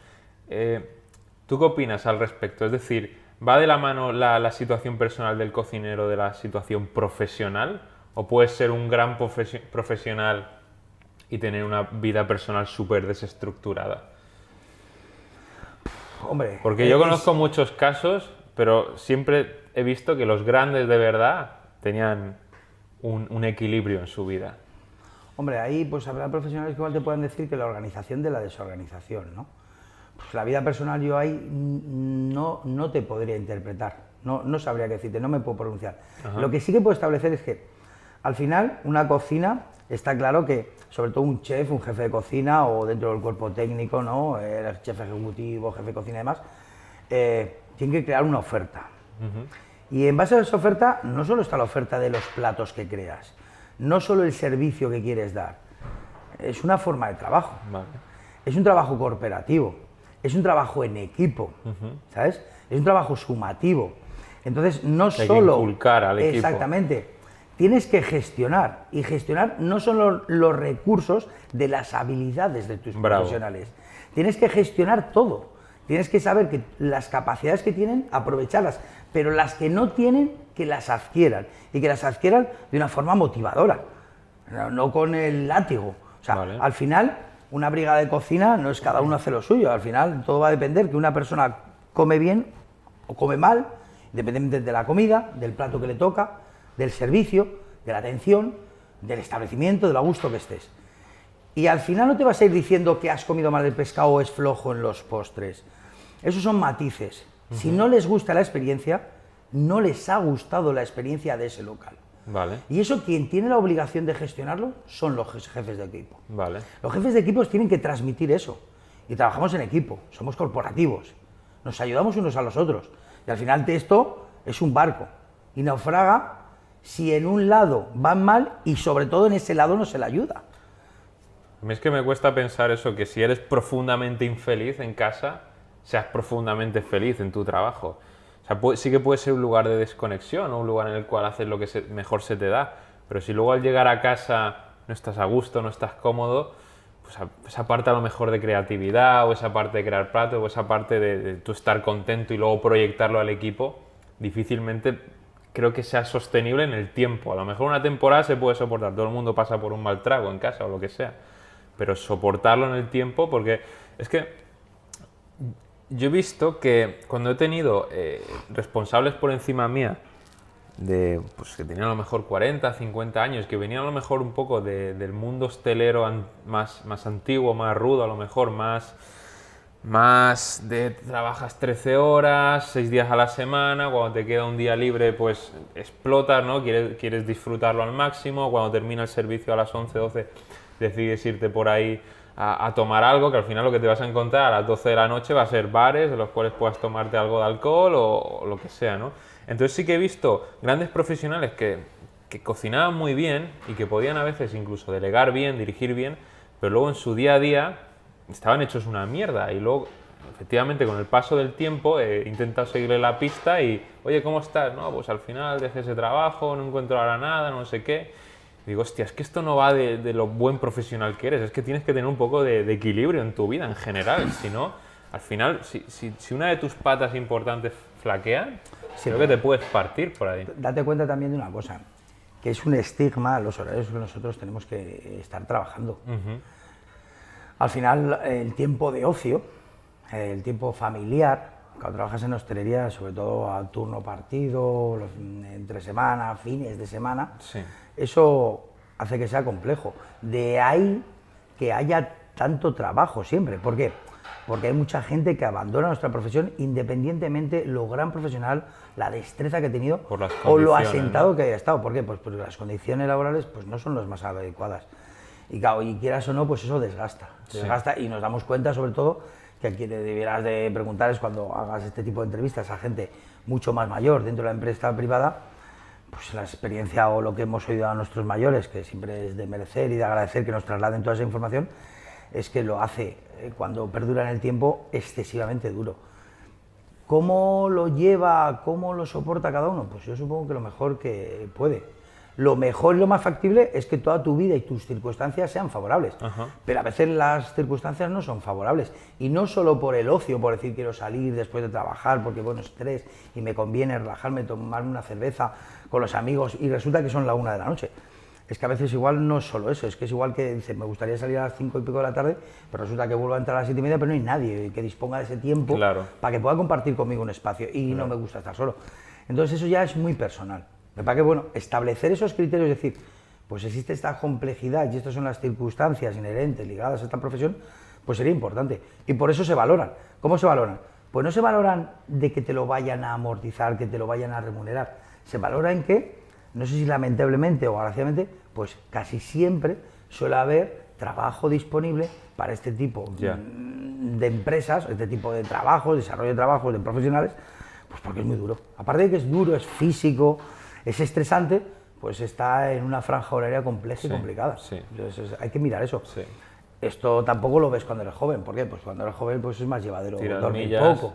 ¿Tú qué opinas al respecto? Es decir, ¿va de la mano la situación personal del cocinero de la situación profesional? ¿O puedes ser un gran profesional y tener una vida personal súper desestructurada? Hombre, porque yo conozco muchos casos, pero siempre he visto que los grandes de verdad tenían un equilibrio en su vida. Hombre, ahí pues habrá profesionales que igual te puedan decir que la organización de la desorganización, ¿no? Pues la vida personal yo ahí no te podría interpretar, no sabría qué decirte, no me puedo pronunciar. Ajá. Lo que sí que puedo establecer es que al final una cocina, está claro que sobre todo un chef, un jefe de cocina o dentro del cuerpo técnico, ¿no? El chef ejecutivo, jefe de cocina y demás, tiene que crear una oferta. Y en base a esa oferta no solo está la oferta de los platos que creas, no solo el servicio que quieres dar, es una forma de trabajo, vale. Es un trabajo cooperativo, es un trabajo en equipo, ¿sabes? Es un trabajo sumativo. Entonces no hay solo... que inculcar al equipo. Exactamente. Tienes que gestionar, y gestionar no solo los recursos de las habilidades de tus profesionales, tienes que gestionar todo, tienes que saber que las capacidades que tienen, aprovecharlas, pero las que no tienen, que las adquieran, y que las adquieran de una forma motivadora, no con el látigo. O sea, vale. Al final, una brigada de cocina no es cada uno hace lo suyo, al final todo va a depender que una persona come bien o come mal, independientemente de la comida, del plato que le toca, del servicio, de la atención, del establecimiento, del a gusto que estés. Y al final no te vas a ir diciendo que has comido mal el pescado o es flojo en los postres. Esos son matices. Si no les gusta la experiencia, no les ha gustado la experiencia de ese local. Vale. Y eso quien tiene la obligación de gestionarlo son los jefes de equipo. Vale. Los jefes de equipos tienen que transmitir eso. Y trabajamos en equipo, somos corporativos, nos ayudamos unos a los otros. Y al final esto es un barco y naufraga si en un lado van mal y sobre todo en ese lado no se le ayuda. A mí es que me cuesta pensar eso, que si eres profundamente infeliz en casa, seas profundamente feliz en tu trabajo. O sea, sí que puede ser un lugar de desconexión o un lugar en el cual haces lo que mejor se te da, pero si luego al llegar a casa no estás a gusto, no estás cómodo, pues esa parte a lo mejor de creatividad o esa parte de crear platos o esa parte de tú estar contento y luego proyectarlo al equipo, difícilmente creo que sea sostenible en el tiempo. A lo mejor una temporada se puede soportar, todo el mundo pasa por un mal trago en casa o lo que sea, pero soportarlo en el tiempo, porque es que yo he visto que cuando he tenido responsables por encima mía, pues que tenían a lo mejor 40, 50 años, que venían a lo mejor un poco del mundo hostelero más antiguo, más rudo, a lo mejor más más de trabajas 13 horas, 6 días a la semana, cuando te queda un día libre pues explotas, ¿no? Quieres disfrutarlo al máximo, cuando termina el servicio a las 11, 12 decides irte por ahí a tomar algo, que al final lo que te vas a encontrar a las 12 de la noche va a ser bares en los cuales puedas tomarte algo de alcohol o lo que sea, ¿no? Entonces sí que he visto grandes profesionales que cocinaban muy bien y que podían a veces incluso delegar bien, dirigir bien, pero luego en su día a día estaban hechos una mierda y luego, efectivamente, con el paso del tiempo he intentado seguirle la pista y, oye, ¿cómo estás? No, pues al final dejé ese trabajo, no encuentro ahora nada, no sé qué. Y digo, hostia, es que esto no va de lo buen profesional que eres, es que tienes que tener un poco de equilibrio en tu vida en general, si no, al final, si una de tus patas importantes flaquea, creo que te puedes partir por ahí. Date cuenta también de una cosa, que es un estigma los horarios que nosotros tenemos que estar trabajando. Al final, el tiempo de ocio, el tiempo familiar, cuando trabajas en hostelería, sobre todo a turno partido, entre semana, fines de semana, Sí. eso hace que sea complejo. De ahí que haya tanto trabajo siempre. ¿Por qué? Porque hay mucha gente que abandona nuestra profesión independientemente lo gran profesional, la destreza que ha tenido Por las o lo condiciones, asentado, ¿no? que haya estado. ¿Por qué? Pues porque las condiciones laborales pues, no son las más adecuadas. Y claro, y quieras o no, pues eso desgasta. Desgasta y nos damos cuenta, sobre todo, que a quien debieras de preguntar es cuando hagas este tipo de entrevistas a gente mucho más mayor dentro de la empresa privada, pues la experiencia o lo que hemos oído a nuestros mayores, que siempre es de merecer y de agradecer que nos trasladen toda esa información, es que lo hace, cuando perdura en el tiempo, excesivamente duro. ¿Cómo lo lleva, cómo lo soporta cada uno? Pues yo supongo que lo mejor que puede. Lo mejor y lo más factible es que toda tu vida y tus circunstancias sean favorables. Pero a veces las circunstancias no son favorables. Y no solo por el ocio, por decir quiero salir después de trabajar, porque bueno, estrés y me conviene relajarme, tomarme una cerveza con los amigos y resulta que son la 1 de la noche. Es que a veces igual no es solo eso, es que es igual que dice, me gustaría salir a las 5 y pico de la tarde, pero resulta que vuelvo a entrar a las 7 y media, pero no hay nadie que disponga de ese tiempo para que pueda compartir conmigo un espacio y no me gusta estar solo. Entonces eso ya es muy personal. Me parece que, bueno, establecer esos criterios, es decir, pues existe esta complejidad y estas son las circunstancias inherentes ligadas a esta profesión, pues sería importante. Y por eso se valoran. ¿Cómo se valoran? Pues no se valoran de que te lo vayan a amortizar, que te lo vayan a remunerar. Se valora en que, no sé si lamentablemente o agraciadamente, pues casi siempre suele haber trabajo disponible para este tipo de empresas, este tipo de trabajos, desarrollo de trabajos, de profesionales, pues porque es muy duro. Aparte de que es duro, es físico, es estresante, pues está en una franja horaria compleja y complicada. Entonces hay que mirar eso. Esto tampoco lo ves cuando eres joven. ¿Por qué? Pues cuando eres joven pues es más llevadero, dormir poco.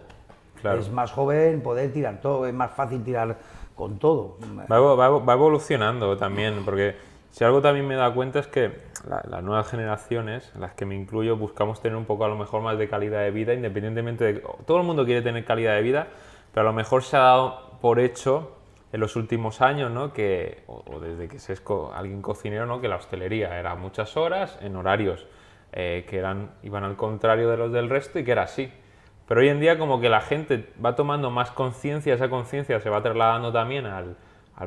Claro. Es más joven poder tirar todo, es más fácil tirar con todo. Va evolucionando también, porque si algo también me he dado cuenta es que las nuevas generaciones, en las que me incluyo, buscamos tener un poco a lo mejor más de calidad de vida, independientemente de... Todo el mundo quiere tener calidad de vida, pero a lo mejor se ha dado por hecho en los últimos años, ¿no? Que, o desde que se es alguien cocinero, ¿no? Que la hostelería era muchas horas, en horarios que iban al contrario de los del resto y que era así. Pero hoy en día como que la gente va tomando más conciencia, esa conciencia se va trasladando también al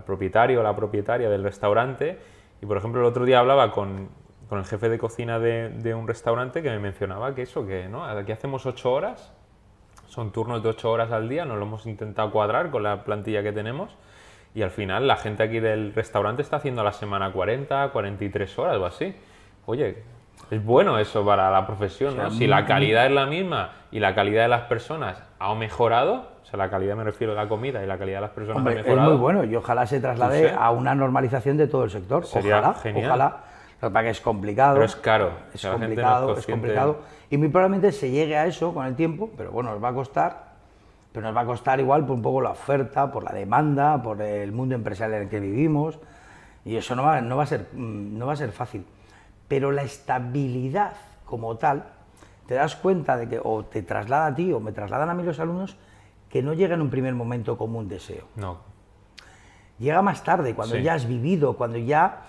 propietario o la propietaria del restaurante. Y por ejemplo el otro día hablaba con el jefe de cocina de un restaurante que me mencionaba que eso, que ¿no? Aquí hacemos 8 horas, son turnos de 8 horas al día, nos lo hemos intentado cuadrar con la plantilla que tenemos y al final la gente aquí del restaurante está haciendo a la semana 40, 43 horas o así. Oye, es bueno eso para la profesión, ¿no? Si la calidad es la misma y la calidad de las personas ha mejorado, o sea, la calidad me refiero a la comida y la calidad de las personas ha mejorado. Es muy bueno y ojalá se traslade a una normalización de todo el sector. Sería genial. Ojalá. Lo que pasa es que es complicado. Pero es caro. Es complicado, es complicado. Y muy probablemente se llegue a eso con el tiempo, pero bueno, nos va a costar. Pero nos va a costar igual por un poco la oferta, por la demanda, por el mundo empresarial en el que vivimos. Y eso no va a ser fácil. Pero la estabilidad como tal, te das cuenta de que o te traslada a ti o me trasladan a mí los alumnos, que no llega en un primer momento como un deseo. No. Llega más tarde, cuando ya has vivido, cuando ya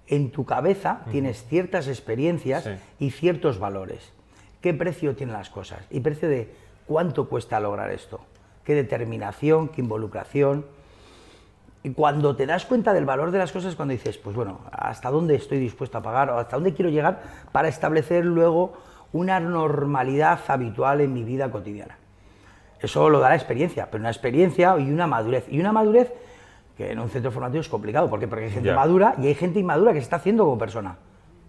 en tu cabeza tienes ciertas experiencias y ciertos valores. ¿Qué precio tienen las cosas? Y precio de cuánto cuesta lograr esto. Qué determinación, qué involucración. Y cuando te das cuenta del valor de las cosas, cuando dices, pues bueno, ¿hasta dónde estoy dispuesto a pagar o hasta dónde quiero llegar para establecer luego una normalidad habitual en mi vida cotidiana. Eso lo da la experiencia, pero una experiencia y una madurez. Y una madurez que en un centro formativo es complicado. ¿Por qué? Porque hay gente madura y hay gente inmadura que se está haciendo como persona.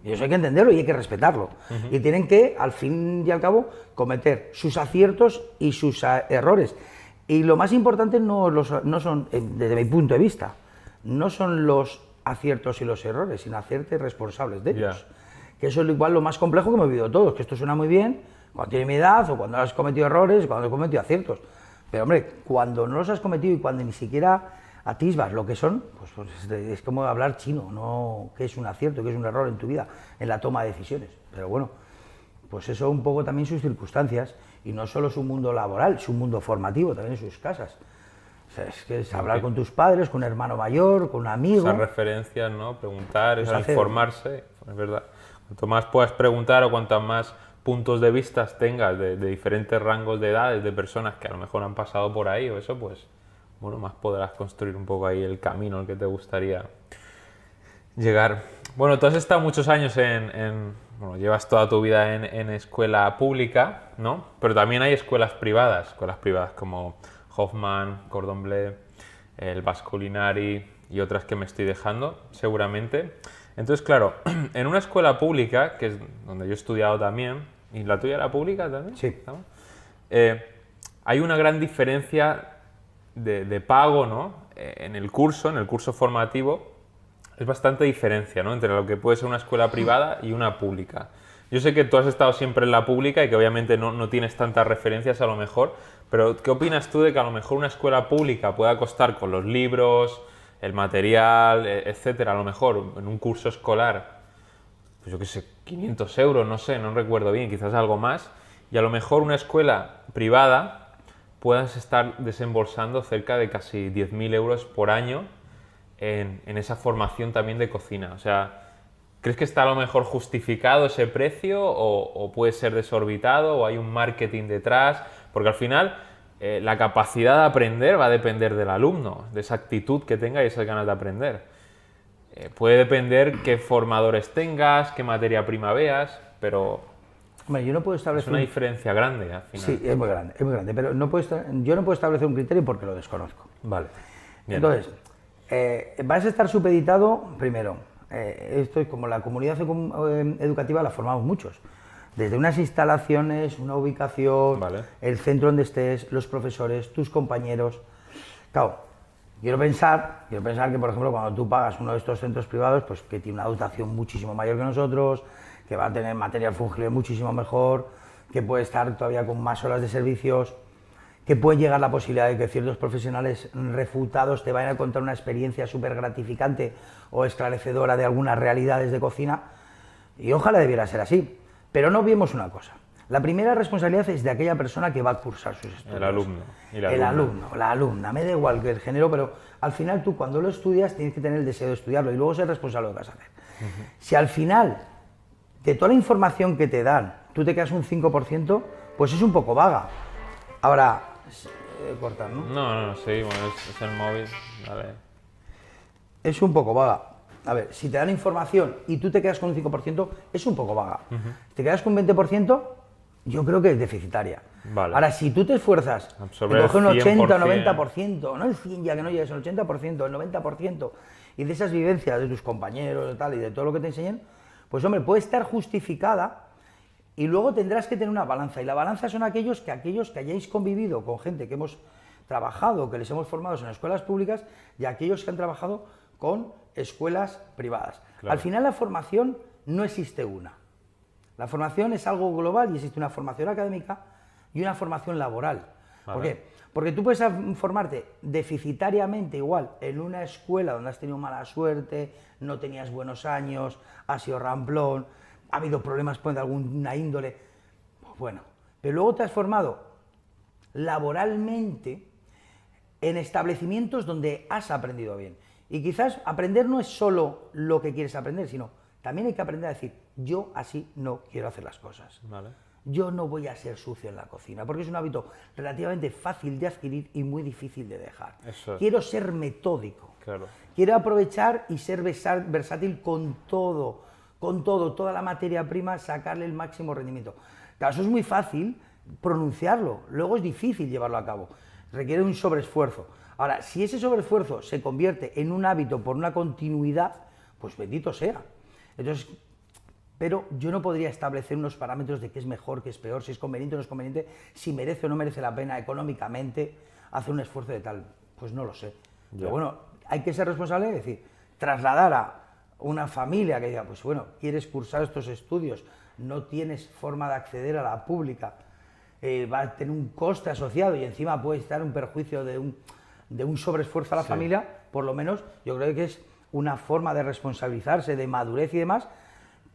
Y eso hay que entenderlo y hay que respetarlo. Y tienen que, al fin y al cabo, cometer sus aciertos y sus errores. Y lo más importante no son, desde mi punto de vista, no son los aciertos y los errores, sino hacerte responsables de ellos. Que eso es igual lo más complejo que hemos vivido todos, que esto suena muy bien cuando tienes mi edad o cuando has cometido errores, cuando has cometido aciertos. Pero hombre, cuando no los has cometido y cuando ni siquiera atisbas lo que son, pues es como hablar chino, no qué es un acierto, qué es un error en tu vida, en la toma de decisiones. Pero bueno, pues eso un poco también sus circunstancias, y no solo su mundo laboral, su mundo formativo, también sus casas. O sea, es que es hablar con tus padres, con un hermano mayor, con un amigo. Esas referencias, ¿no? Preguntar, informarse, es verdad. Cuanto más puedas preguntar o cuantos más puntos de vista tengas de diferentes rangos de edades, de personas que a lo mejor han pasado por ahí o eso, pues bueno, más podrás construir un poco ahí el camino al que te gustaría llegar. Bueno, tú has estado muchos años bueno, llevas toda tu vida en escuela pública, ¿no? Pero también hay escuelas privadas como Hoffman, Cordon Bleu, el Basque Culinary y otras que me estoy dejando, seguramente. Entonces, claro, en una escuela pública, que es donde yo he estudiado también, ¿y la tuya era pública también? Sí. Hay una gran diferencia de pago, ¿no? En el curso formativo, es bastante diferencia, ¿no? Entre lo que puede ser una escuela privada y una pública. Yo sé que tú has estado siempre en la pública y que obviamente no tienes tantas referencias a lo mejor, pero ¿qué opinas tú de que a lo mejor una escuela pública pueda costar con los libros, el material, etcétera, a lo mejor en un curso escolar, pues yo qué sé, 500 euros, no sé, no recuerdo bien, quizás algo más, y a lo mejor una escuela privada puedas estar desembolsando cerca de casi 10.000 euros por año en esa formación también de cocina? O sea, ¿crees que está a lo mejor justificado ese precio o puede ser desorbitado o hay un marketing detrás? Porque al final la capacidad de aprender va a depender del alumno, de esa actitud que tenga y esas ganas de aprender. Puede depender qué formadores tengas, qué materia prima veas, pero hombre, yo no puedo establecer es una diferencia grande al final. Sí, es muy grande, pero yo no puedo establecer un criterio porque lo desconozco. Vale. Bien. Entonces, vas a estar supeditado, primero, esto es como la comunidad educativa la formamos muchos, desde unas instalaciones, una ubicación, vale, el centro donde estés, los profesores, tus compañeros. Claro, quiero pensar que, por ejemplo, cuando tú pagas uno de estos centros privados, pues que tiene una dotación muchísimo mayor que nosotros, que va a tener material fungible muchísimo mejor, que puede estar todavía con más horas de servicios, que puede llegar la posibilidad de que ciertos profesionales refutados te vayan a contar una experiencia súper gratificante o esclarecedora de algunas realidades de cocina, y ojalá debiera ser así. Pero no olvidemos una cosa. La primera responsabilidad es de aquella persona que va a cursar sus estudios. El alumno. El alumno, la alumna. Me da igual que el género, pero al final tú cuando lo estudias tienes que tener el deseo de estudiarlo y luego ser responsable de lo que vas a hacer. Si al final de toda la información que te dan tú te quedas un 5%, pues es un poco vaga. Ahora, cortar, ¿no? No, sí, bueno, es el móvil, vale. Es un poco vaga. A ver, si te dan información y tú te quedas con un 5%, es un poco vaga. Si te quedas con un 20%, yo creo que es deficitaria. Vale. Ahora, si tú te esfuerzas en coger un 80 o 90%, no el 100 ya que no llegues al 80%, el 90%, y de esas vivencias de tus compañeros de tal, y de todo lo que te enseñen, pues hombre, puede estar justificada y luego tendrás que tener una balanza. Y la balanza son aquellos que hayáis convivido con gente que hemos trabajado, que les hemos formado en escuelas públicas, y aquellos que han trabajado con escuelas privadas. Claro. Al final la formación no existe una. La formación es algo global y existe una formación académica y una formación laboral. Vale. ¿Por qué? Porque tú puedes formarte deficitariamente igual en una escuela donde has tenido mala suerte, no tenías buenos años, has sido ramplón, ha habido problemas pues, de alguna índole. Bueno, pero luego te has formado laboralmente en establecimientos donde has aprendido bien. Y quizás aprender no es solo lo que quieres aprender, sino también hay que aprender a decir, yo así no quiero hacer las cosas. Vale. Yo no voy a ser sucio en la cocina, porque es un hábito relativamente fácil de adquirir y muy difícil de dejar. Eso es. Quiero ser metódico. Claro. Quiero aprovechar y ser versátil con todo con todo, toda la materia prima, sacarle el máximo rendimiento. Claro, eso es muy fácil pronunciarlo, luego es difícil llevarlo a cabo, requiere un sobreesfuerzo. Ahora, si ese sobreesfuerzo se convierte en un hábito por una continuidad, pues bendito sea. Entonces, pero yo no podría establecer unos parámetros de qué es mejor, qué es peor, si es conveniente o no es conveniente, si merece o no merece la pena económicamente hacer un esfuerzo de tal, pues no lo sé. Pero bueno, hay que ser responsable de decir, trasladar a una familia que diga, pues bueno, quieres cursar estos estudios, no tienes forma de acceder a la pública, va a tener un coste asociado y encima puede estar un perjuicio de un sobreesfuerzo a la familia, por lo menos yo creo que es una forma de responsabilizarse, de madurez y demás,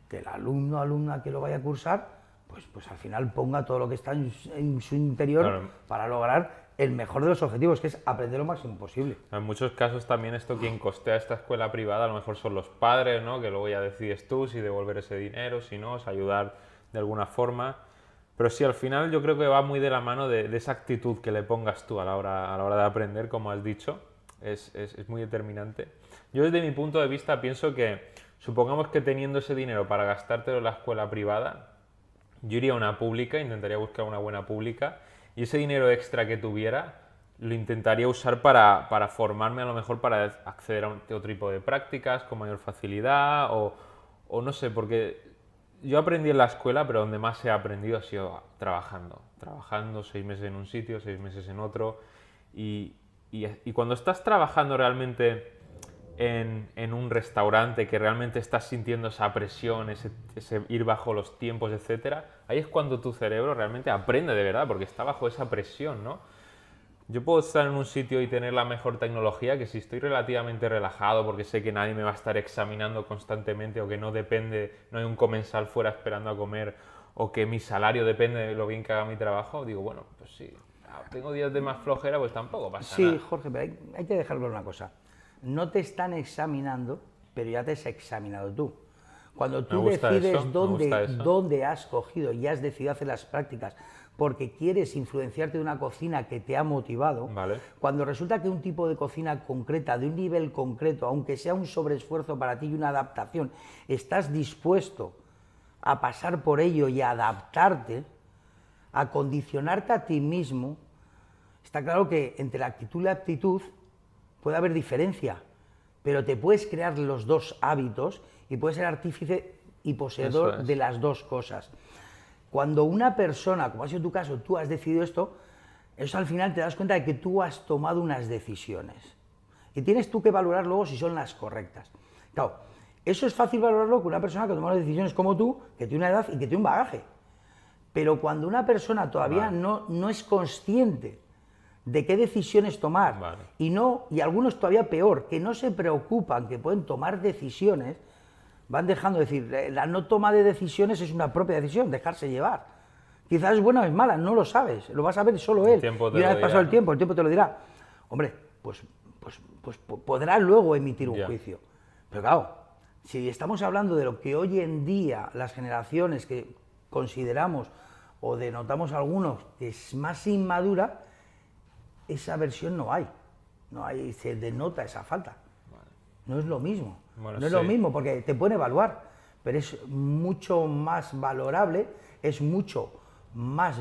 que el alumno o alumna que lo vaya a cursar, pues al final ponga todo lo que está en su interior para lograr el mejor de los objetivos, que es aprender lo máximo posible. En muchos casos también esto quien costea esta escuela privada a lo mejor son los padres, ¿no? Que luego ya decides tú si devolver ese dinero, si no, si ayudar de alguna forma. Pero sí, al final yo creo que va muy de la mano de esa actitud que le pongas tú a la hora de aprender, como has dicho, es muy determinante. Yo desde mi punto de vista pienso que, supongamos que teniendo ese dinero para gastártelo en la escuela privada, yo iría a una pública, intentaría buscar una buena pública, y ese dinero extra que tuviera lo intentaría usar para formarme, a lo mejor para acceder a otro tipo de prácticas con mayor facilidad, o no sé, porque yo aprendí en la escuela, pero donde más he aprendido ha sido trabajando 6 meses en un sitio, 6 meses en otro, y cuando estás trabajando realmente en un restaurante, que realmente estás sintiendo esa presión, ese ir bajo los tiempos, etcétera, ahí es cuando tu cerebro realmente aprende de verdad, porque está bajo esa presión, ¿no? Yo puedo estar en un sitio y tener la mejor tecnología, que si estoy relativamente relajado porque sé que nadie me va a estar examinando constantemente, o que no hay un comensal fuera esperando a comer, o que mi salario depende de lo bien que haga mi trabajo, digo, bueno, pues sí, tengo días de más flojera, pues tampoco pasa nada. Sí, Jorge, pero hay que dejar claro una cosa. No te están examinando, pero ya te has examinado tú. Cuando tú decides dónde has cogido y has decidido hacer las prácticas porque quieres influenciarte de una cocina que te ha motivado, cuando resulta que un tipo de cocina concreta, de un nivel concreto, aunque sea un sobreesfuerzo para ti y una adaptación, estás dispuesto a pasar por ello y a adaptarte, a condicionarte a ti mismo, está claro que entre la actitud y la aptitud puede haber diferencia, pero te puedes crear los dos hábitos y puedes ser artífice y poseedor de las dos cosas. Cuando una persona, como ha sido tu caso, tú has decidido esto, eso al final te das cuenta de que tú has tomado unas decisiones y tienes tú que valorar luego si son las correctas. Claro, eso es fácil valorarlo con una persona que toma las decisiones como tú, que tiene una edad y que tiene un bagaje. Pero cuando una persona todavía no es consciente de qué decisiones tomar, y algunos todavía peor, que no se preocupan, que pueden tomar decisiones, van dejando de decir, la no toma de decisiones es una propia decisión, dejarse llevar. Quizás es buena o es mala, no lo sabes, lo vas a ver solo él. Y una vez pasado el tiempo te lo dirá. Hombre, pues podrá luego emitir un juicio. Pero claro, si estamos hablando de lo que hoy en día las generaciones que consideramos o denotamos algunos que es más inmadura, esa versión no hay, se denota esa falta. No es lo mismo, no es lo mismo, porque te pueden evaluar, pero es mucho más valorable, es mucho más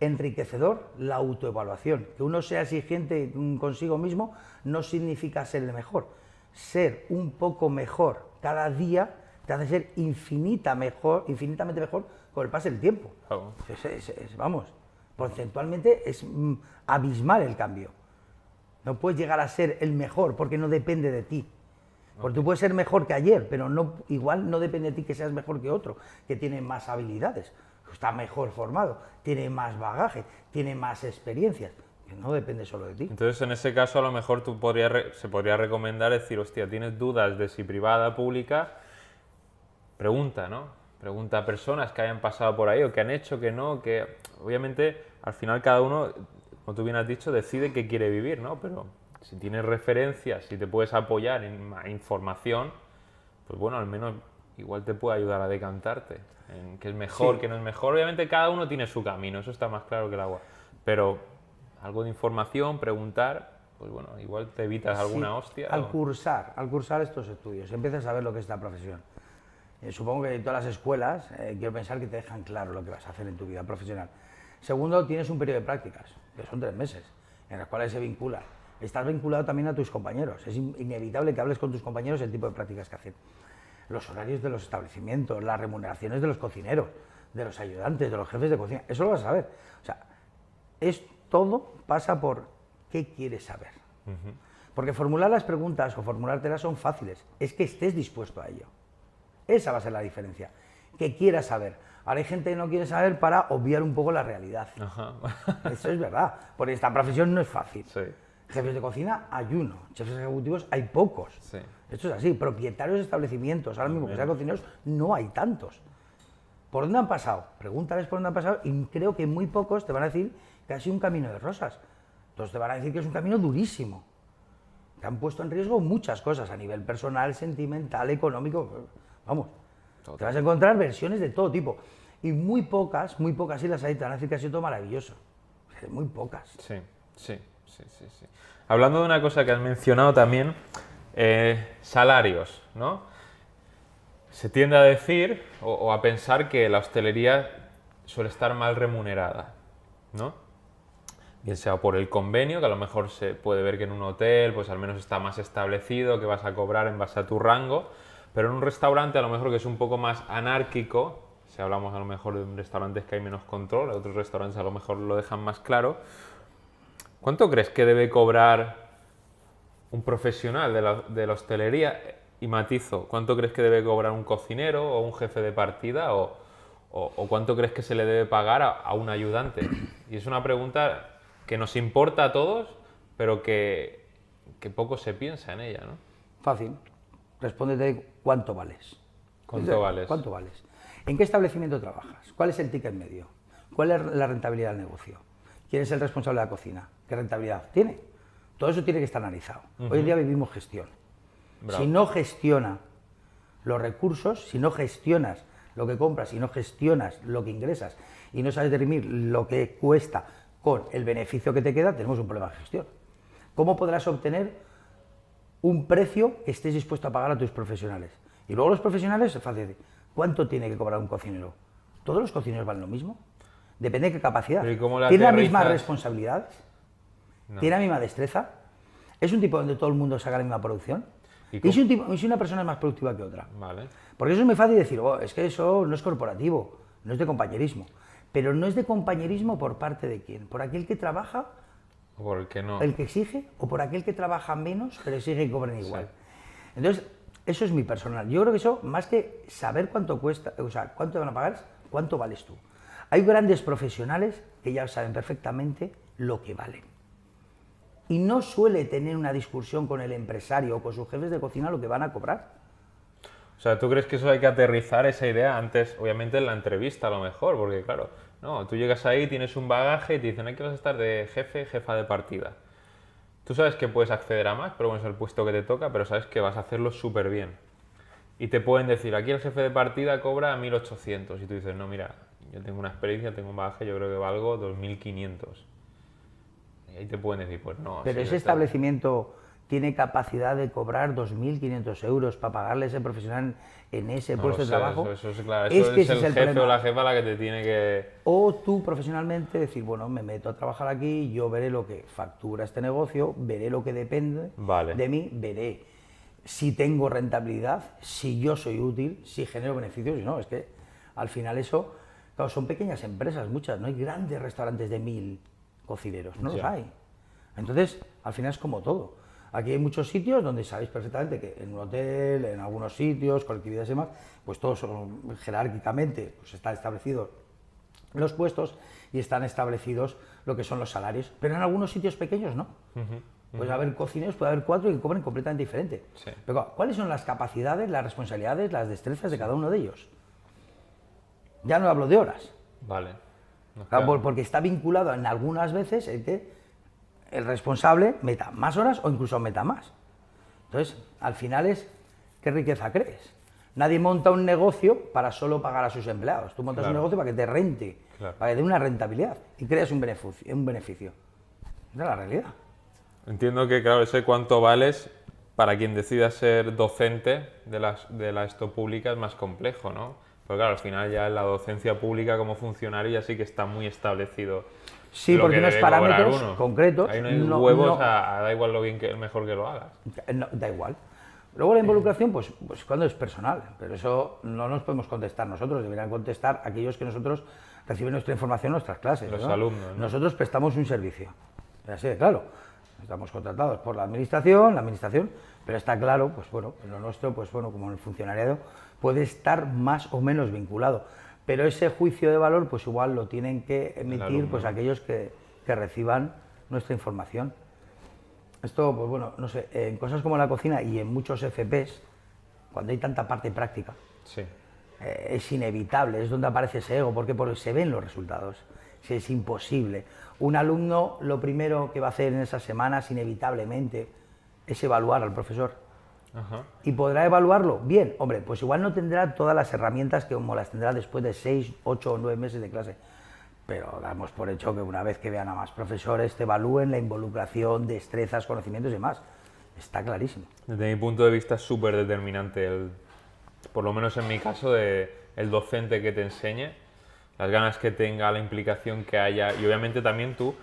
enriquecedor la autoevaluación. Que uno sea exigente consigo mismo no significa ser el mejor. Ser un poco mejor cada día te hace ser infinitamente mejor con el paso del tiempo. Vamos, porcentualmente es abismal el cambio. No puedes llegar a ser el mejor porque no depende de ti. Porque tú puedes ser mejor que ayer, pero igual no depende de ti que seas mejor que otro, que tiene más habilidades, está mejor formado, tiene más bagaje, tiene más experiencias. Que no depende solo de ti. Entonces, en ese caso, a lo mejor se podría recomendar decir, hostia, tienes dudas de si privada o pública, pregunta, ¿no? Pregunta a personas que hayan pasado por ahí o que han hecho, que no, que obviamente al final cada uno, como tú bien has dicho, decide qué quiere vivir, ¿no? Pero si tienes referencias, si te puedes apoyar en información, pues bueno, al menos igual te puede ayudar a decantarte en qué es mejor, qué no es mejor. Obviamente cada uno tiene su camino, eso está más claro que el agua. Pero algo de información, preguntar, pues bueno, igual te evitas alguna hostia. Al cursar estos estudios, empiezas a ver lo que es esta profesión. Supongo que en todas las escuelas quiero pensar que te dejan claro lo que vas a hacer en tu vida profesional. Segundo, tienes un periodo de prácticas, que son 3 meses, en las cuales se vincula. Estás vinculado también a tus compañeros. Es inevitable que hables con tus compañeros el tipo de prácticas que hacen. Los horarios de los establecimientos, las remuneraciones de los cocineros, de los ayudantes, de los jefes de cocina. Eso lo vas a saber. O sea, todo pasa por qué quieres saber. Porque formular las preguntas o formulártelas son fáciles. Es que estés dispuesto a ello. Esa va a ser la diferencia. Que quieras saber. Ahora hay gente que no quiere saber para obviar un poco la realidad. Ajá. Eso es verdad. Porque esta profesión no es fácil. Sí. Jefes de cocina hay uno. Jefes ejecutivos hay pocos. Sí. Esto es así. Propietarios de establecimientos, ahora mismo que sean cocineros, no hay tantos. ¿Por dónde han pasado? Pregúntales por dónde han pasado y creo que muy pocos te van a decir que ha sido un camino de rosas. Entonces te van a decir que es un camino durísimo. Que han puesto en riesgo muchas cosas a nivel personal, sentimental, económico. Vamos, te vas a encontrar versiones de todo tipo. Y muy pocas sí las hay, te van a decir que ha sido todo maravilloso. Muy pocas. Sí. Hablando de una cosa que has mencionado también, salarios, ¿no? Se tiende a decir o a pensar que la hostelería suele estar mal remunerada, ¿no? Bien sea por el convenio, que a lo mejor se puede ver que en un hotel pues al menos está más establecido, que vas a cobrar en base a tu rango, pero en un restaurante a lo mejor que es un poco más anárquico, si hablamos a lo mejor de restaurantes que hay menos control, otros restaurantes a lo mejor lo dejan más claro. ¿Cuánto crees que debe cobrar un profesional de la hostelería? Y matizo, ¿cuánto crees que debe cobrar un cocinero o un jefe de partida? ¿O cuánto crees que se le debe pagar a un ayudante? Y es una pregunta que nos importa a todos, pero que poco se piensa en ella, ¿no? Fácil. Respóndete cuánto vales. ¿Cuánto vales? ¿Cuánto vales? ¿En qué establecimiento trabajas? ¿Cuál es el ticket medio? ¿Cuál es la rentabilidad del negocio? ¿Quién es el responsable de la cocina? ¿Qué rentabilidad tiene? Todo eso tiene que estar analizado. Hoy en día vivimos gestión. Bravo. Si no gestiona los recursos, si no gestionas lo que compras, si no gestionas lo que ingresas y no sabes dirimir lo que cuesta con el beneficio que te queda, tenemos un problema de gestión. ¿Cómo podrás obtener un precio que estés dispuesto a pagar a tus profesionales? Y luego los profesionales, es fácil decir, ¿cuánto tiene que cobrar un cocinero? ¿Todos los cocineros valen lo mismo? Depende de qué capacidad. ¿Tiene las mismas responsabilidades? No. ¿Tiene la misma destreza? ¿Es un tipo donde todo el mundo saca la misma producción? ¿Y si una persona es más productiva que otra? Vale. Porque eso es muy fácil decir, es que eso no es corporativo, no es de compañerismo. Pero no es de compañerismo por parte de quién, por aquel que trabaja, o por el que no. El que exige, o por aquel que trabaja menos, pero exige que cobren igual. Sí. Entonces, eso es mi personal. Yo creo que eso, más que saber cuánto cuesta, o sea, cuánto te van a pagar, es cuánto vales tú. Hay grandes profesionales que ya saben perfectamente lo que valen. Y no suele tener una discusión con el empresario o con sus jefes de cocina lo que van a cobrar. O sea, ¿tú crees que eso hay que aterrizar esa idea antes, obviamente en la entrevista a lo mejor? Porque claro, no, tú llegas ahí, tienes un bagaje y te dicen, hay que vas a estar de jefe, jefa de partida. Tú sabes que puedes acceder a más, pero bueno, es el puesto que te toca, pero sabes que vas a hacerlo súper bien. Y te pueden decir, aquí el jefe de partida cobra 1.800. Y tú dices, no, mira, yo tengo una experiencia, tengo un bagaje, yo creo que valgo 2.500. Y ahí te pueden decir, pues no. Pero ese establecimiento tiene capacidad de cobrar 2.500 euros para pagarle a ese profesional en ese puesto de trabajo. Eso es claro, eso es el jefe o la jefa la que te tiene que... O tú profesionalmente decir, bueno, me meto a trabajar aquí, yo veré lo que factura este negocio, veré lo que depende de mí, veré si tengo rentabilidad, si yo soy útil, si genero beneficios, y no, es que al final eso, claro, son pequeñas empresas, muchas, no hay grandes restaurantes de 1.000 cocineros, no los hay. Entonces, al final es como todo. Aquí hay muchos sitios donde sabéis perfectamente que en un hotel, en algunos sitios, colectividades y demás, pues todos son jerárquicamente, pues están establecidos los puestos y están establecidos lo que son los salarios. Pero en algunos sitios pequeños no. Puede haber cocineros, puede haber 4 que cobren completamente diferente. Sí. Pero ¿cuáles son las capacidades, las responsabilidades, las destrezas de cada uno de ellos? Ya no hablo de horas. Vale. Claro, porque está vinculado en algunas veces el que el responsable meta más horas o incluso meta más. Entonces, al final es, ¿qué riqueza crees? Nadie monta un negocio para solo pagar a sus empleados. Tú montas un negocio para que te rente, para que dé una rentabilidad y creas un beneficio. Esa es la realidad. Entiendo que, claro, ese cuánto vales para quien decida ser docente de la ESTO pública es más complejo, ¿no? Porque claro, al final ya en la docencia pública como funcionario ya sí que está muy establecido. Sí, lo porque que unos debe cobrar parámetros uno. concretos. Ahí no hay huevos, da igual lo bien mejor que lo hagas. No, da igual. Luego la involucración, pues cuando es personal, pero eso no nos podemos contestar nosotros, deberían contestar aquellos que nosotros reciben nuestra información en nuestras clases. Los ¿no? alumnos, ¿no? Nosotros prestamos un servicio, así de claro. Estamos contratados por la administración, pero está claro, pues bueno, en lo nuestro, pues bueno, como en el funcionariado, puede estar más o menos vinculado. Pero ese juicio de valor, pues igual lo tienen que emitir pues aquellos que reciban nuestra información. Esto, pues bueno, no sé, en cosas como la cocina y en muchos FPs, cuando hay tanta parte práctica, sí. Es inevitable, es donde aparece ese ego, porque se ven los resultados, es imposible. Un alumno lo primero que va a hacer en esas semanas, inevitablemente, es evaluar al profesor. Ajá. ¿Y podrá evaluarlo? Bien, hombre, pues igual no tendrá todas las herramientas que como las tendrá después de 6, 8 o 9 meses de clase. Pero damos por hecho que una vez que vean a más profesores, te evalúen la involucración, destrezas, conocimientos y demás. Está clarísimo. Desde mi punto de vista es súper determinante, por lo menos en mi caso, el docente que te enseñe, las ganas que tenga, la implicación que haya y obviamente también tú,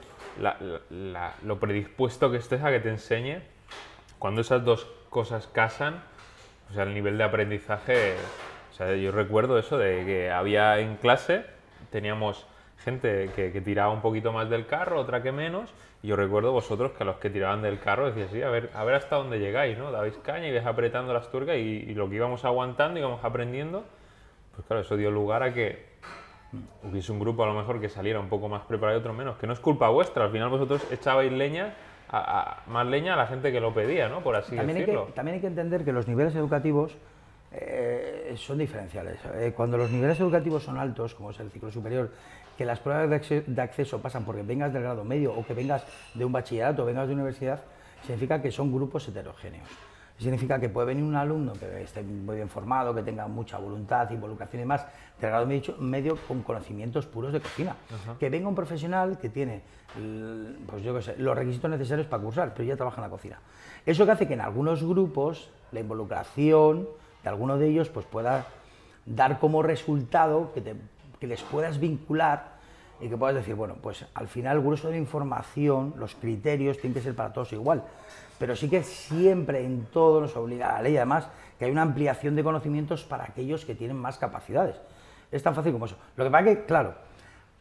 lo predispuesto que estés a que te enseñe. Cuando esas dos cosas casan, o sea, el nivel de aprendizaje, o sea, yo recuerdo eso de que había en clase, teníamos gente que tiraba un poquito más del carro, otra que menos, y yo recuerdo vosotros que a los que tiraban del carro decías, sí, a ver hasta dónde llegáis, ¿no? Dabais caña y vais apretando las tuercas y lo que íbamos aguantando, íbamos aprendiendo, pues claro, eso dio lugar a que hubiese un grupo a lo mejor que saliera un poco más preparado y otro menos, que no es culpa vuestra, al final vosotros echabais más leña a la gente que lo pedía, ¿no? Por así decirlo. También hay que entender que los niveles educativos son diferenciales. Cuando los niveles educativos son altos, como es el ciclo superior, que las pruebas de acceso pasan porque vengas del grado medio o que vengas de un bachillerato o vengas de universidad, significa que son grupos heterogéneos. Significa que puede venir un alumno que esté muy bien formado, que tenga mucha voluntad, involucración y demás, del grado medio con conocimientos puros de cocina. Uh-huh. Que venga un profesional que tiene, pues yo qué sé, los requisitos necesarios para cursar, pero ya trabaja en la cocina. Eso que hace que en algunos grupos la involucración de alguno de ellos pues pueda dar como resultado que les puedas vincular y que puedas decir, bueno, pues al final el grueso de la información, los criterios tienen que ser para todos igual. Pero sí que siempre en todo nos obliga la ley, además, que hay una ampliación de conocimientos para aquellos que tienen más capacidades. Es tan fácil como eso. Lo que pasa es que, claro,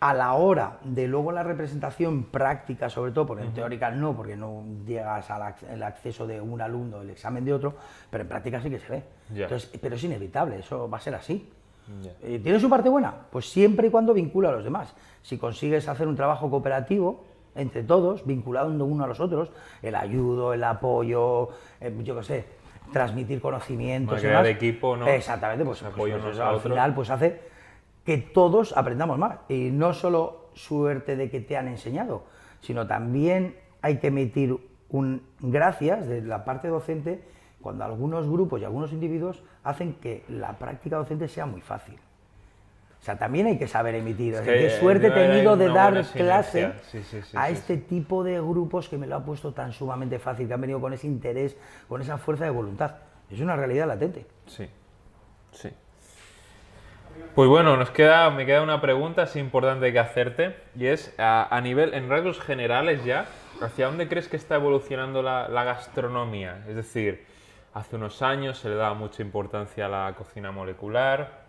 a la hora de luego la representación práctica, sobre todo, porque en teórica no, porque no llegas al acceso de un alumno, el examen de otro, pero en práctica sí que se ve. Yeah. Entonces, pero es inevitable, eso va a ser así. Yeah. ¿Tiene su parte buena? Pues siempre y cuando vincula a los demás. Si consigues hacer un trabajo cooperativo, entre todos, vinculando uno a los otros, el ayudo, el apoyo, yo qué sé, transmitir conocimientos. Crear equipo, ¿no? Exactamente, pues eso, al final pues hace que todos aprendamos más. Y no solo suerte de que te han enseñado, sino también hay que emitir un gracias de la parte docente cuando algunos grupos y algunos individuos hacen que la práctica docente sea muy fácil. O sea, también hay que saber emitir. Qué suerte he tenido de dar clase a este tipo de grupos que me lo ha puesto tan sumamente fácil, que han venido con ese interés, con esa fuerza de voluntad. Es una realidad latente. Sí, sí. Pues bueno, me queda una pregunta así importante que hacerte, y es, a nivel, en rasgos generales ya, ¿hacia dónde crees que está evolucionando la gastronomía? Es decir, hace unos años se le daba mucha importancia a la cocina molecular.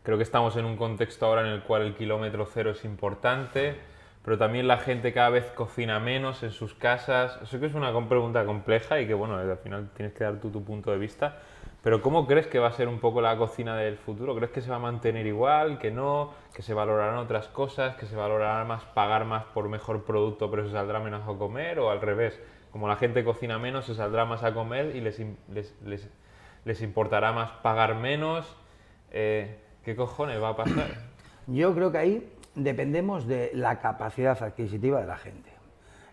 Creo que estamos en un contexto ahora en el cual el kilómetro cero es importante, pero también la gente cada vez cocina menos en sus casas. Eso que es una pregunta compleja y que, bueno, al final tienes que dar tú tu punto de vista. Pero ¿cómo crees que va a ser un poco la cocina del futuro? ¿Crees que se va a mantener igual, que no, que se valorarán otras cosas, que se valorará más pagar más por mejor producto pero se saldrá menos a comer, o al revés? Como la gente cocina menos, se saldrá más a comer y les importará más pagar menos. ¿Qué cojones va a pasar? Yo creo que ahí dependemos de la capacidad adquisitiva de la gente.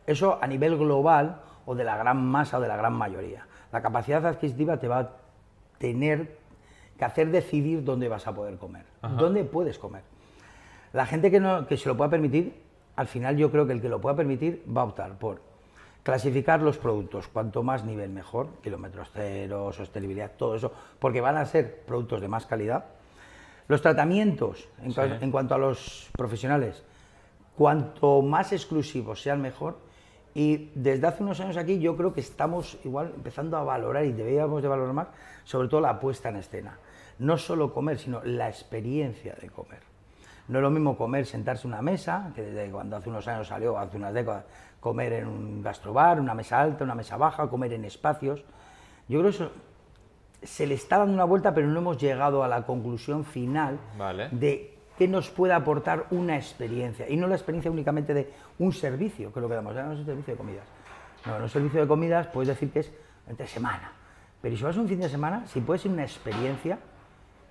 Eso a nivel global o de la gran masa o de la gran mayoría. La capacidad adquisitiva te va a tener que hacer decidir dónde vas a poder comer, dónde puedes comer. La gente que se lo pueda permitir, al final yo creo que el que lo pueda permitir va a optar por Clasificar los productos, cuanto más nivel mejor, kilómetros cero, sostenibilidad, todo eso, porque van a ser productos de más calidad. Los tratamientos, en cuanto a los profesionales, cuanto más exclusivos sean mejor. Y desde hace unos años aquí yo creo que estamos igual empezando a valorar, y deberíamos de valorar más, sobre todo la puesta en escena. No solo comer, sino la experiencia de comer. No es lo mismo comer, sentarse en una mesa, que desde cuando hace unos años salió, hace unas décadas, comer en un gastrobar, una mesa alta, una mesa baja, comer en espacios. Yo creo que eso se le está dando una vuelta, pero no hemos llegado a la conclusión final de qué nos puede aportar una experiencia. Y no la experiencia únicamente de un servicio, que es lo que damos, no es un servicio de comidas. No, en un servicio de comidas puedes decir que es entre semana. Pero si vas un fin de semana, si puede ser una experiencia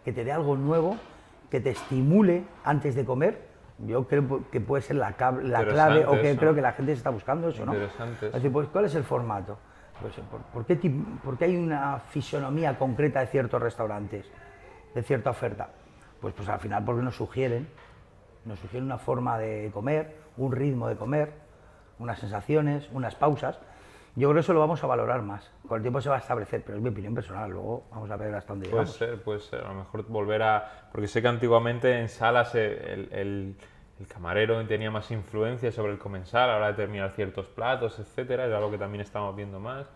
que te dé algo nuevo, que te estimule antes de comer, yo creo que puede ser la clave, o que creo que la gente se está buscando eso, ¿no? Interesante. Es decir, pues, ¿cuál es el formato? Pues, ¿por qué hay una fisonomía concreta de ciertos restaurantes, de cierta oferta? Pues al final porque nos sugieren una forma de comer, un ritmo de comer, unas sensaciones, unas pausas. Yo creo que eso lo vamos a valorar más. Con el tiempo se va a establecer, pero es mi opinión personal. Luego vamos a ver hasta dónde llegamos. Puede ser. A lo mejor volver a... Porque sé que antiguamente en salas el camarero tenía más influencia sobre el comensal a la hora de terminar ciertos platos, etcétera. Es algo que también estamos viendo más.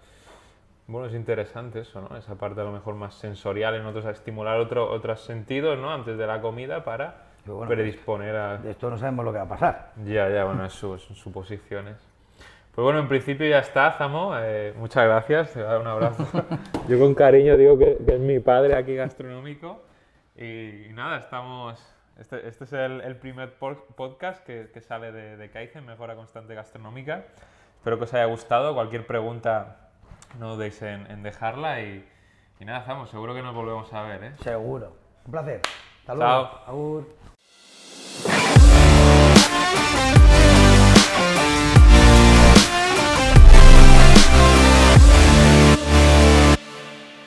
Bueno, es interesante eso, ¿no? Esa parte a lo mejor más sensorial en otros, a estimular otros sentidos, ¿no? Antes de la comida para predisponer a... De esto no sabemos lo que va a pasar. Ya, bueno, son suposiciones. Pues bueno, en principio ya está, Zamo. Muchas gracias, te voy a dar un abrazo. Yo con cariño digo que es mi padre aquí gastronómico. Y nada, estamos... Este es el primer podcast que sale de Kaizen, Mejora Constante Gastronómica. Espero que os haya gustado. Cualquier pregunta no dudéis en dejarla. Y nada, Zamo, seguro que nos volvemos a ver, ¿eh? Seguro. Un placer. Hasta luego. Chao. Agur.